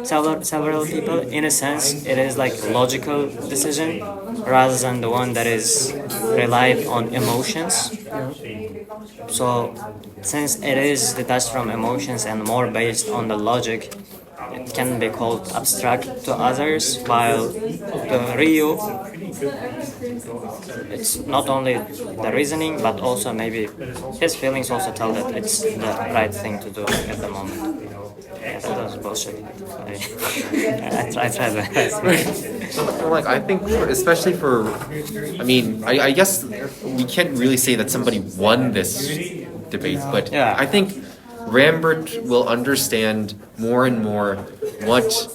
B: several people. In a sense, it is like a logical decision rather than the one that is relied on emotions. So since it is detached from emotions and more based on the logic, it can be called abstract to others, while the Ryu, it's not only the reasoning, but also maybe his feelings also tell that it's the right thing to do at the moment. Yeah, that was bullshit. I tried my best.
I: So, like, I think, especially for, I mean, I guess we can't really say that somebody won this debate, but
B: Yeah.
I: I think Rambert will understand more and more what.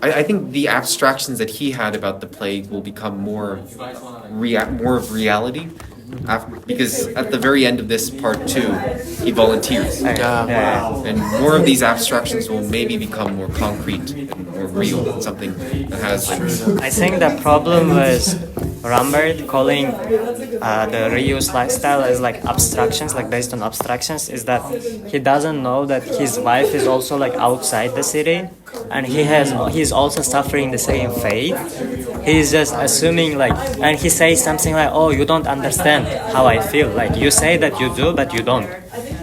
I: I think the abstractions that he had about the plague will become more of reality. Because at the very end of this part 2, he volunteers. And more of these abstractions will maybe become more concrete and more real, something that has like...
B: I think the problem with Rambert calling the Ryu's lifestyle as like abstractions, like based on abstractions, is that he doesn't know that his wife is also like outside the city, and he's also suffering the same fate. He's just assuming like, and he says something like, "Oh, you don't understand how I feel. Like you say that you do, but you don't."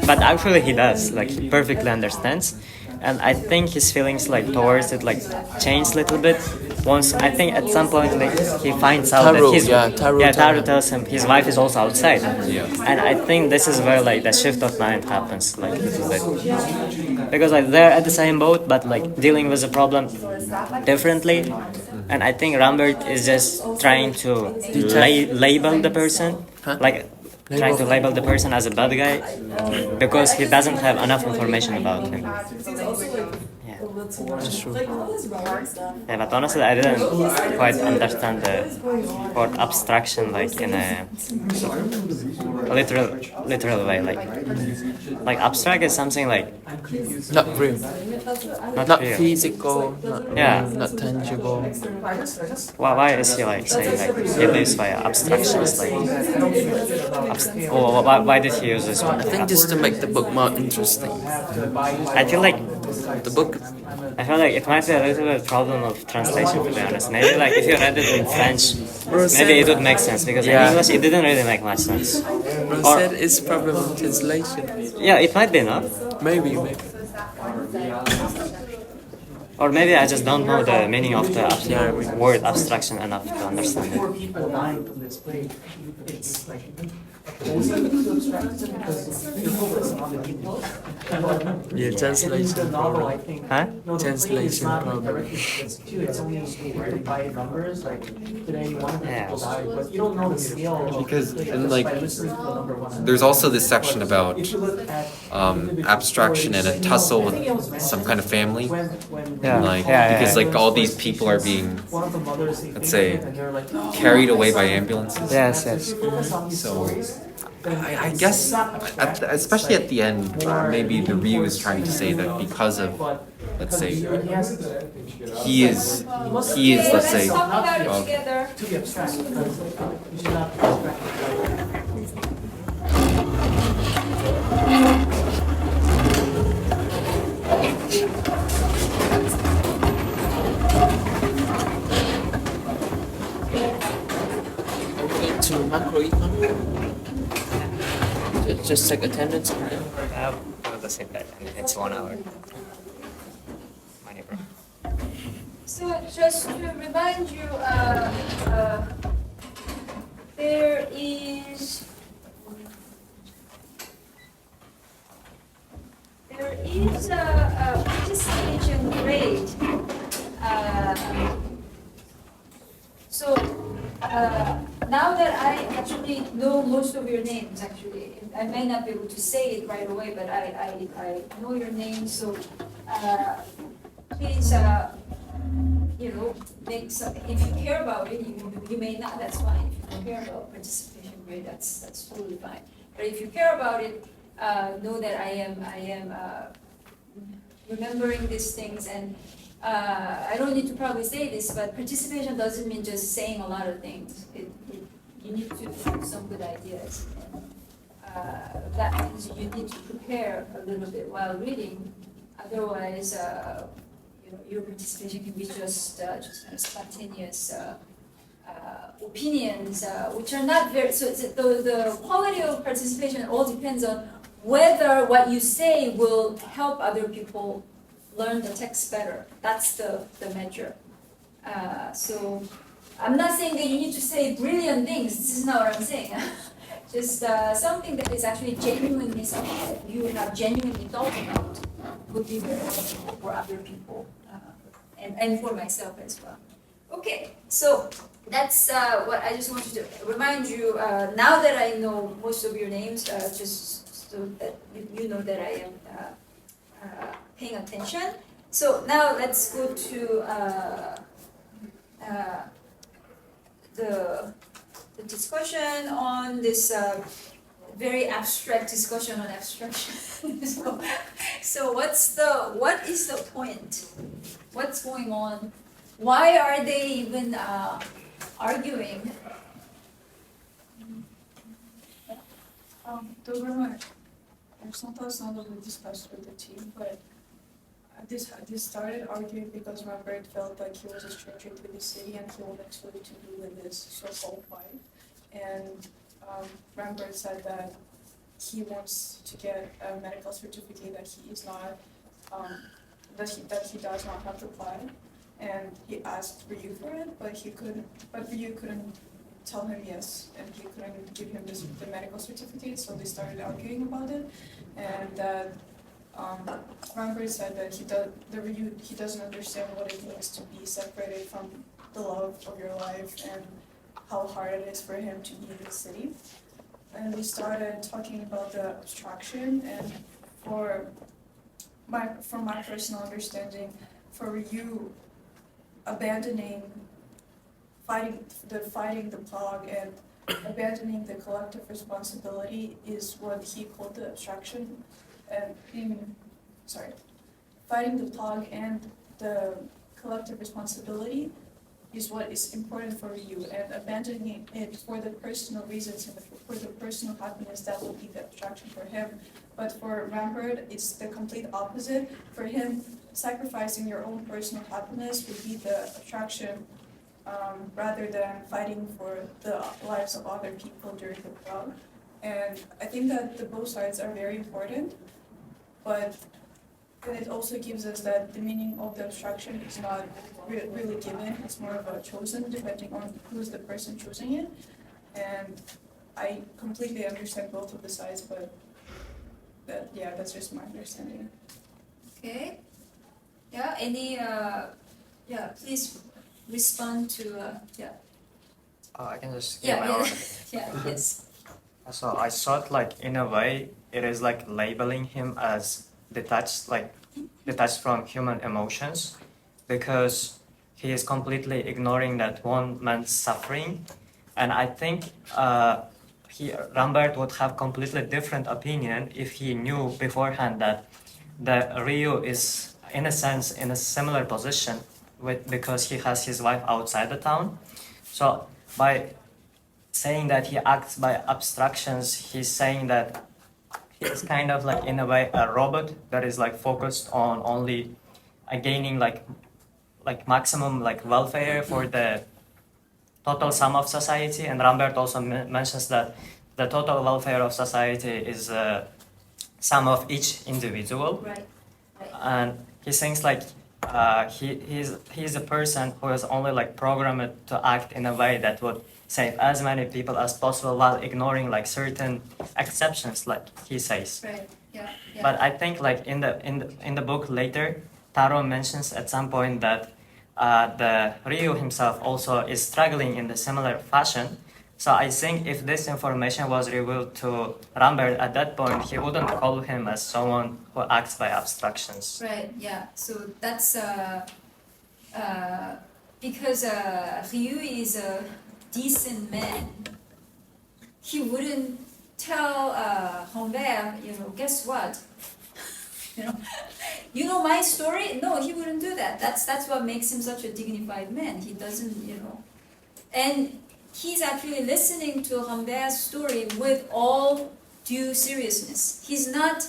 B: But actually, he does. Like he perfectly understands, and I think his feelings like towards it like change a little bit. Once I think at some point like he finds out that Taro tells him his wife is also outside, and I think this is where like the shift of mind happens like a little bit, because like they're at the same boat but like dealing with the problem differently. And I think Rambert is just trying to label the person, like trying to label the person as a bad guy because he doesn't have enough information about him. Yeah.
C: That's true.
B: Yeah, but honestly, I didn't quite understand the word abstraction like in a literal way. Like abstract is something like
C: Not real.
B: not real.
C: Physical.
B: Yeah.
C: Not tangible.
B: Why is he like saying like he lives by abstractions? Like, why did he use this
C: I
B: one?
C: think just to make the book more interesting.
B: I feel like
C: The book.
B: I feel like it might be a little bit problem of translation, to be honest. Maybe like if you read it in French, maybe it would make sense because in
C: Yeah.
B: English it didn't really make much sense.
C: Bro
B: Or-
C: said it's problem of translation.
B: Yeah, it might be enough.
C: Maybe.
B: Or maybe I just don't know the meaning of the word abstraction enough to understand it.
L: People dying from this plague. It's like
C: Yeah, translation
L: the novel, I
C: problem.
L: think.
B: Huh?
L: No, the
C: Translation
L: play is not like
C: problem.
L: directly against you. It's only written by numbers. Like today, one of the
B: Yeah.
L: people died, but you don't know the scale. of
I: Because,
L: the
I: and,
L: just
I: like,
L: by listening to the number one.
I: There's also this section about
L: If you look at
I: abstraction and a tussle with some kind of family.
B: Yeah.
I: Like,
B: Yeah,
I: because
B: yeah.
I: like all these people are being
L: one of the mothers,
I: let's say, carried away by ambulances.
B: Yes, yes.
I: So I guess, especially at the end, maybe the Ryu is trying to say that because of, let's say, he is, let's say,
A: Let's talk about it
I: oh,
A: together.
L: to be abstract because you should not be abstract.
C: Okay, to macroecon. Just take attendance.
B: The same time. It's 1 hour. Money, bro.
A: So just to remind you, there is a participation grade. So now that I actually know most of your names, actually, I may not be able to say it right away, but I know your names, so please, make some, if you care about it, you may not, that's fine. If you don't care about participation grade, that's totally fine. But if you care about it, know that I am remembering these things, and I don't need to probably say this, but participation doesn't mean just saying a lot of things. You need to have some good ideas. And, that means you need to prepare a little bit while reading. Otherwise, your participation can be just kind of spontaneous opinions, which are not very. So the quality of participation all depends on whether what you say will help other people learn the text better. That's the measure. So I'm not saying that you need to say brilliant things. This is not what I'm saying. Just something that is actually genuinely something that you have genuinely thought about would be very helpful for other people and for myself as well. Okay, so that's what I just wanted to remind you. Now that I know most of your names, just so that you know that I am paying attention. So now let's go to the discussion on this very abstract discussion on abstraction. so what is the point? What's going on? Why are they even arguing?
F: Those were my sometimes not really discussed with the team, but this started arguing because Robert felt like he was a stranger to the city and he wanted to do with this so-called fight. And Rembrandt said that he wants to get a medical certificate that he is not, that he does not have to apply. And he asked Ryu for it, but Ryu couldn't tell him yes, and he couldn't give him the medical certificate, so they started arguing about it. And Rembrandt said that he doesn't understand what it means to be separated from the love of your life and how hard it is for him to be in the city. and we started talking about the abstraction, and from my personal understanding, for you abandoning fighting the Plauge and abandoning the collective responsibility is what he called the abstraction, and fighting the Plauge and the collective responsibility is what is important for you, and abandoning it for the personal reasons and for the personal happiness, that will be the abstraction for him. But for Rambert, it's the complete opposite. For him, sacrificing your own personal happiness would be the abstraction, rather than fighting for the lives of other people during the Plauge. And I think that the both sides are very important, but it also gives us that the meaning of the abstraction is not really given, it's more of a chosen, depending on who's the person choosing it. And I completely understand both of the sides, but that's just my understanding.
A: Okay. Yeah, any, please respond to,
B: I can just give
A: Yeah,
B: my
A: yeah.
B: own.
A: Yeah, yes.
B: So I thought like in a way it is like labeling him as detached from human emotions, because he is completely ignoring that one man's suffering, and I think Rambert would have completely different opinion if he knew beforehand that Ryu is in a sense in a similar position because he has his wife outside the town. So by saying that he acts by abstractions, he's saying that he's kind of like in a way a robot that is like focused on only gaining like maximum like welfare for the total sum of society. And Rambert also mentions that the total welfare of society is sum of each individual.
A: Right.
B: And he thinks like he's a person who is only like programmed to act in a way that would save as many people as possible while ignoring like certain exceptions, like he says.
A: Right. Yeah.
B: But I think like in the book later, Taro mentions at some point that the Ryu himself also is struggling in the similar fashion. So I think if this information was revealed to Rambert at that point, he wouldn't call him as someone who acts by abstractions.
A: Right, yeah. So that's because Ryu is a decent man. He wouldn't tell Humbert, guess what? You know my story? No, he wouldn't do that. That's what makes him such a dignified man. He doesn't, and he's actually listening to Humbert's story with all due seriousness. He's not,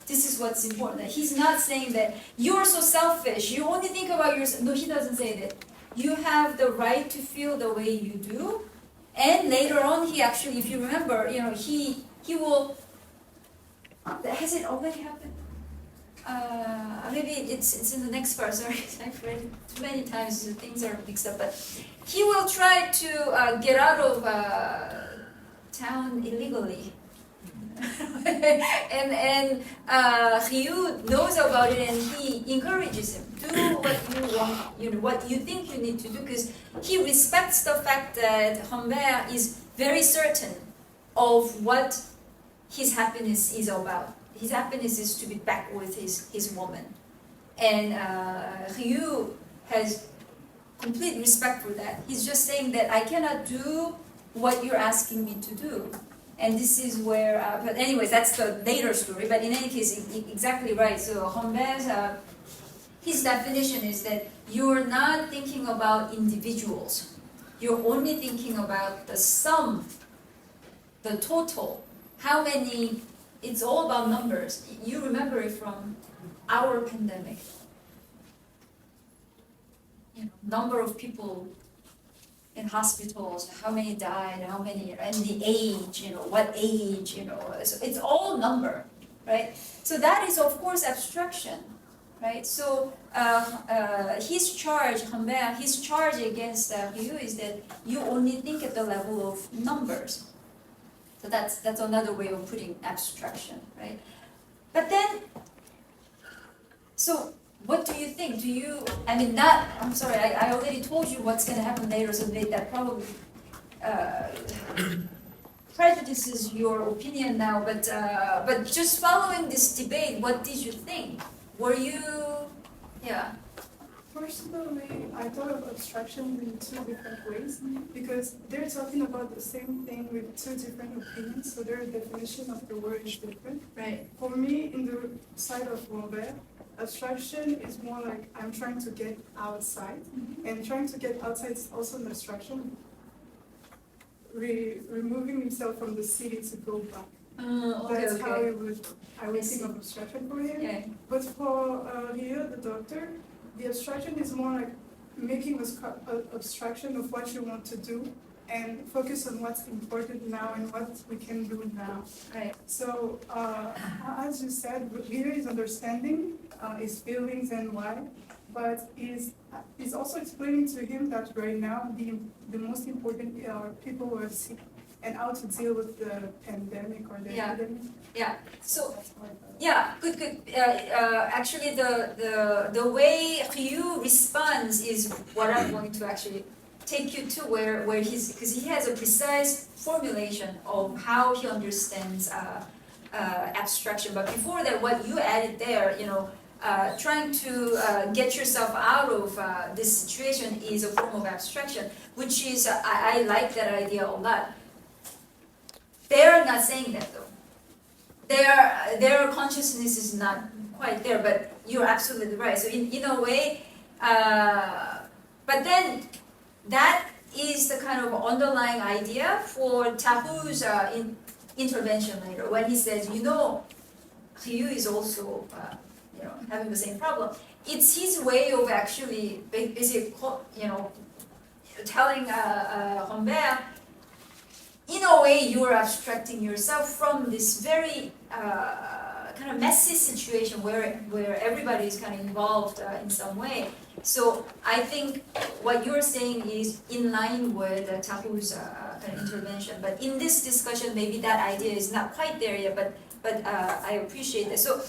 A: this is what's important, he's not saying that you're so selfish, you only think about yourself. No, he doesn't say that. You have the right to feel the way you do. And later on, he actually, if you remember, he will, has it already happened? Maybe it's in the next part, sorry, I've read it too many times, so things are mixed up, but he will try to get out of town illegally. and Ryu knows about it, and he encourages him, do what you want, what you think you need to do, because he respects the fact that Humbert is very certain of what his happiness is about. His happiness is to be back with his woman. And Ryu has complete respect for that. He's just saying that I cannot do what you're asking me to do. And this is where, but anyways, that's the later story. But in any case, exactly right. So Humbert's, his definition is that you're not thinking about individuals. You're only thinking about the sum, the total. How many, it's all about numbers. You remember it from our pandemic. Number of people in hospitals, how many died, how many, and the age, what age, so it's all number, right? So that is of course abstraction, right? So his charge against Ryu is that you only think at the level of numbers. So that's another way of putting abstraction, right? But then, so what do you think? I'm sorry, I already told you what's going to happen later, so that probably, prejudices your opinion now, but just following this debate, what did you think? Were you, yeah.
D: Personally, I thought of abstraction in two different ways because they're talking about the same thing with two different opinions, so their definition of the word is different.
A: Right.
D: For me, in the side of Robert, abstraction is more like I'm trying to get outside, and trying to get outside is also an abstraction. Removing himself from the city to go back.
A: Okay,
D: That's how
A: okay.
D: I would think of abstraction for him.
A: Yeah.
D: But for Leo, the doctor, the abstraction is more like making an abstraction of what you want to do and focus on what's important now and what we can do now.
A: Right.
D: So, as you said, Leo is understanding his feelings and why, but is also explaining to him that right now the most important are people who are sick and how to deal with the pandemic or the epidemic.
A: Yeah. So. Yeah, good. Actually, the way Ryu responds is what I'm going to actually take you to where he's, because he has a precise formulation of how he understands abstraction. But before that, what you added there, trying to get yourself out of this situation is a form of abstraction, which is I like that idea a lot. They're not saying that though. Their consciousness is not quite there, but you're absolutely right. So in a way, but then that is the kind of underlying idea for Tahu's intervention later, when he says, Ryu is also having the same problem. It's his way of actually basically telling Humbert, in a way, you're abstracting yourself from this very kind of messy situation where everybody is kind of involved in some way. So I think what you're saying is in line with Tahu's kind of intervention. But in this discussion, maybe that idea is not quite there yet. But I appreciate that. So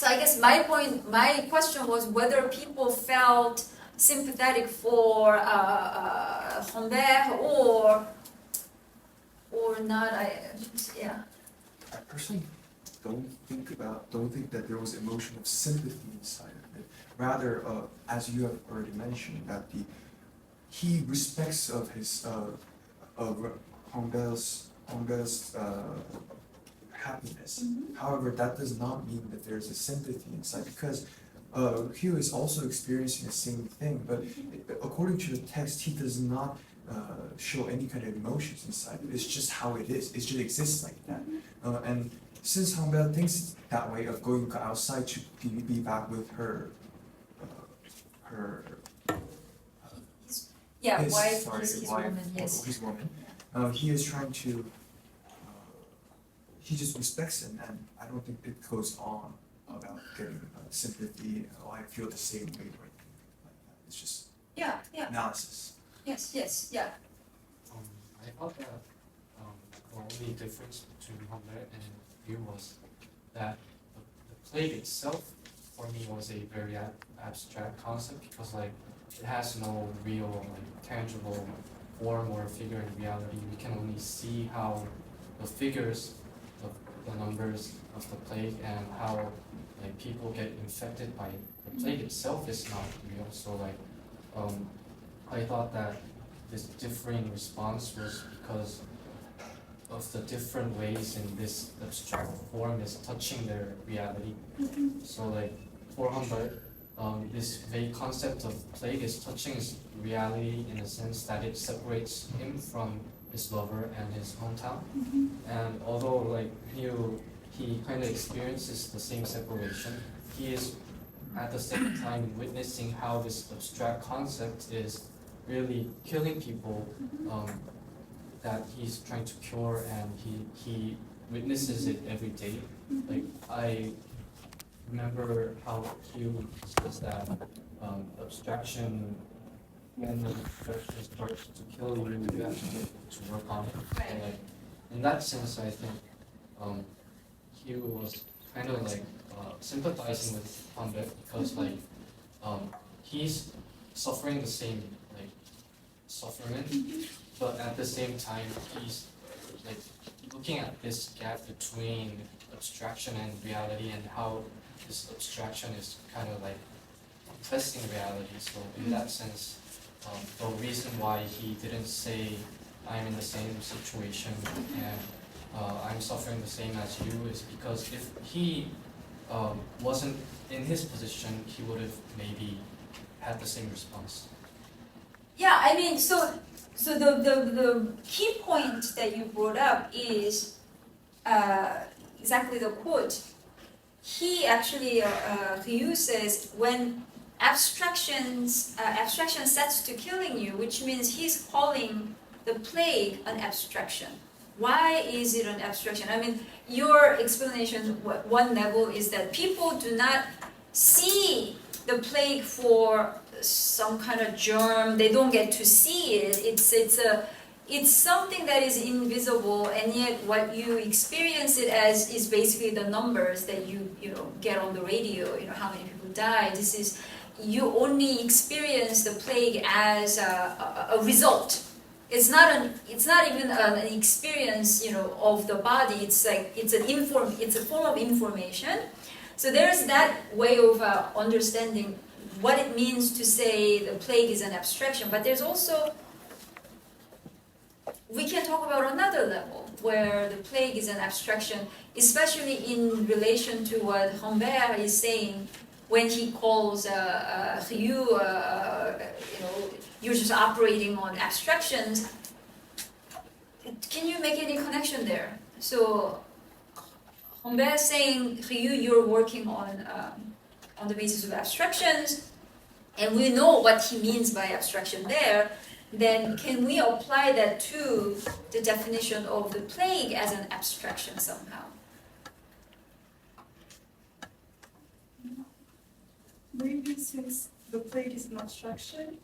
A: I guess my question was whether people felt sympathetic for Humbert or not.
K: I personally don't think that there was emotion of sympathy inside of it. Rather, as you have already mentioned, that he respects of his Humbert's happiness. However, that does not mean that there's a sympathy inside, because Hugh is also experiencing the same thing, but according to the text, he does not show any kind of emotions inside. It's just how it is. It just exists like that. And since Humbert thinks that way of going outside to be back with her his woman, he is trying to. He just respects him, and I don't think it goes on about getting sympathy. I feel the same way or anything like that. It's just analysis.
A: Yes,
E: I thought that the only difference between Humbert and Hugh was that the plague itself, for me, was a very abstract concept, because it has no real tangible form or figure in reality. We can only see how the figures, the numbers of the plague, and how people get infected by the plague itself is not real. So I thought that this differing response was because of the different ways in this abstract form is touching their reality. So for Humbert, this vague concept of plague is touching his reality in a sense that it separates him from his lover and his hometown. And although he kind of experiences the same separation, he is at the same time witnessing how this abstract concept is really killing people that he's trying to cure, and he witnesses it every day. I remember how Hugh says that abstraction, when the abstraction starts to kill you, you have to work on it. And in that sense, I think Hugh was kind of sympathizing with Humbert, because he's suffering the same suffering, but at the same time he's like looking at this gap between abstraction and reality and how this abstraction is kind of like compressing reality. So in that sense, the reason why he didn't say I'm in the same situation and I'm suffering the same as you is because if he wasn't in his position, he would have maybe had the same response.
A: Yeah, I mean, so the key point that you brought up is exactly the quote. He actually, Ryu says, when abstraction sets to killing you, which means he's calling the plague an abstraction. Why is it an abstraction? I mean, your explanation, one level is that people do not see the plague for some kind of germ. They don't get to see it. It's something that is invisible, and yet what you experience it as is basically the numbers that you get on the radio. How many people die. This is, you only experience the plague as a result. It's not even an experience, of the body. It's like it's a form of information. So there's that way of understanding what it means to say the plague is an abstraction. But there's also, we can talk about another level where the plague is an abstraction, especially in relation to what Humbert is saying when he calls Ryu, you're just operating on abstractions. Can you make any connection there? So Humbert saying, Ryu, you're working on the basis of abstractions, and we know what he means by abstraction there. Then can we apply that to the definition of the plague as an abstraction somehow?
D: Maybe since the plague is an abstraction,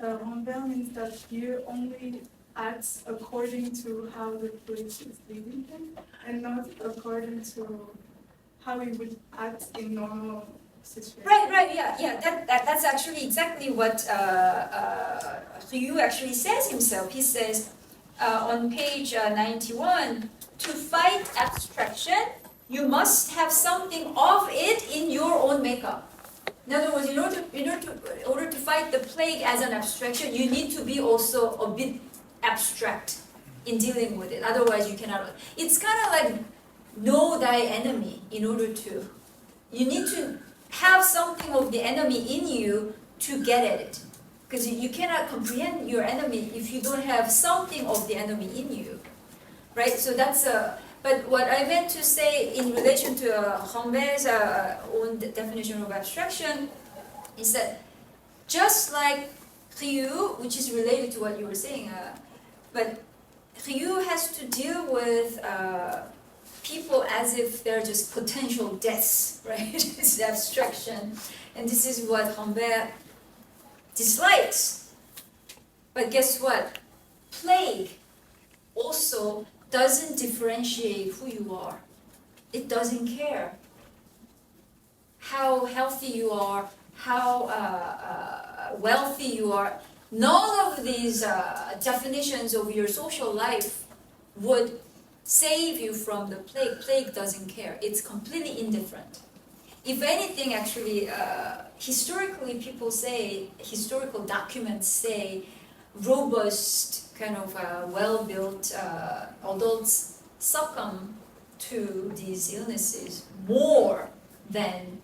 D: Humbert means that here only acts according to how the plague is leading him, and not according to how he would act in normal situations.
A: Right, yeah. That's actually exactly what Ryu actually says himself. He says on page 91, to fight abstraction, you must have something of it in your own makeup. In other words, in order to fight the plague as an abstraction, you need to be also a bit abstract in dealing with it. Otherwise, you cannot. It's kind of like know thy enemy in order to. You need to have something of the enemy in you to get at it. Because you cannot comprehend your enemy if you don't have something of the enemy in you. Right? So that's a. But what I meant to say in relation to Humbert's own definition of abstraction is that just like Ryu, which is related to what you were saying, but Ryu has to deal with people as if they're just potential deaths, right? It's abstraction. And this is what Humbert dislikes. But guess what? Plague also doesn't differentiate who you are. It doesn't care how healthy you are, how wealthy you are. None of these definitions of your social life would save you from the plague. Plague doesn't care. It's completely indifferent. If anything, actually, historically people say, historical documents say, robust, kind of well-built adults succumb to these illnesses more than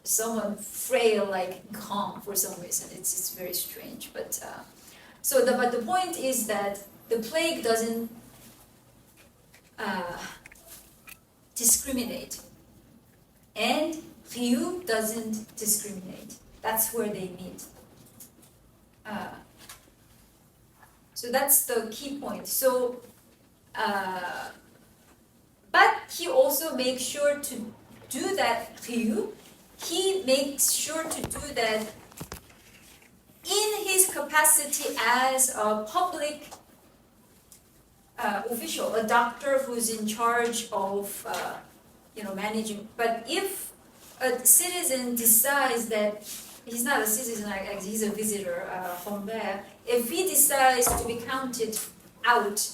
A: someone frail like Kong for some reason. It's very strange. But but the point is that the plague doesn't discriminate, and Ryu doesn't discriminate. That's where they meet. So that's the key point. So, but he also makes sure to do that, Ryu. He makes sure to do that in his capacity as a public official, a doctor who's in charge of, managing. But if a citizen decides that he's not a citizen, he's a visitor, Humbert, if he decides to be counted out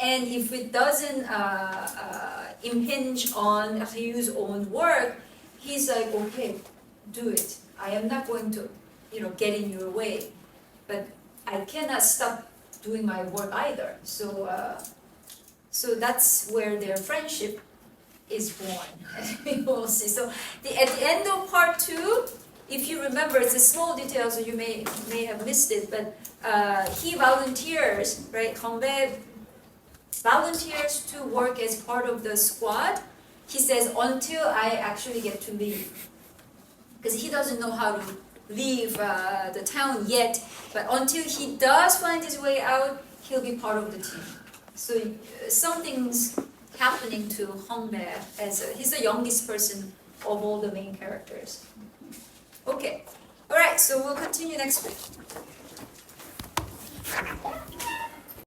A: And if it doesn't impinge on Ryu's own work, he's like, okay, do it. I am not going to, get in your way, but I cannot stop doing my work either. So, so that's where their friendship is born. We will see. So at the end of part 2, if you remember, it's a small detail, so you may have missed it, but he volunteers, right? Hongbae volunteers to work as part of the squad. He says, until I actually get to leave. Because he doesn't know how to leave the town yet, but until he does find his way out, he'll be part of the team. So something's happening to Hongbae he's the youngest person of all the main characters. Okay, all right, so we'll continue next week.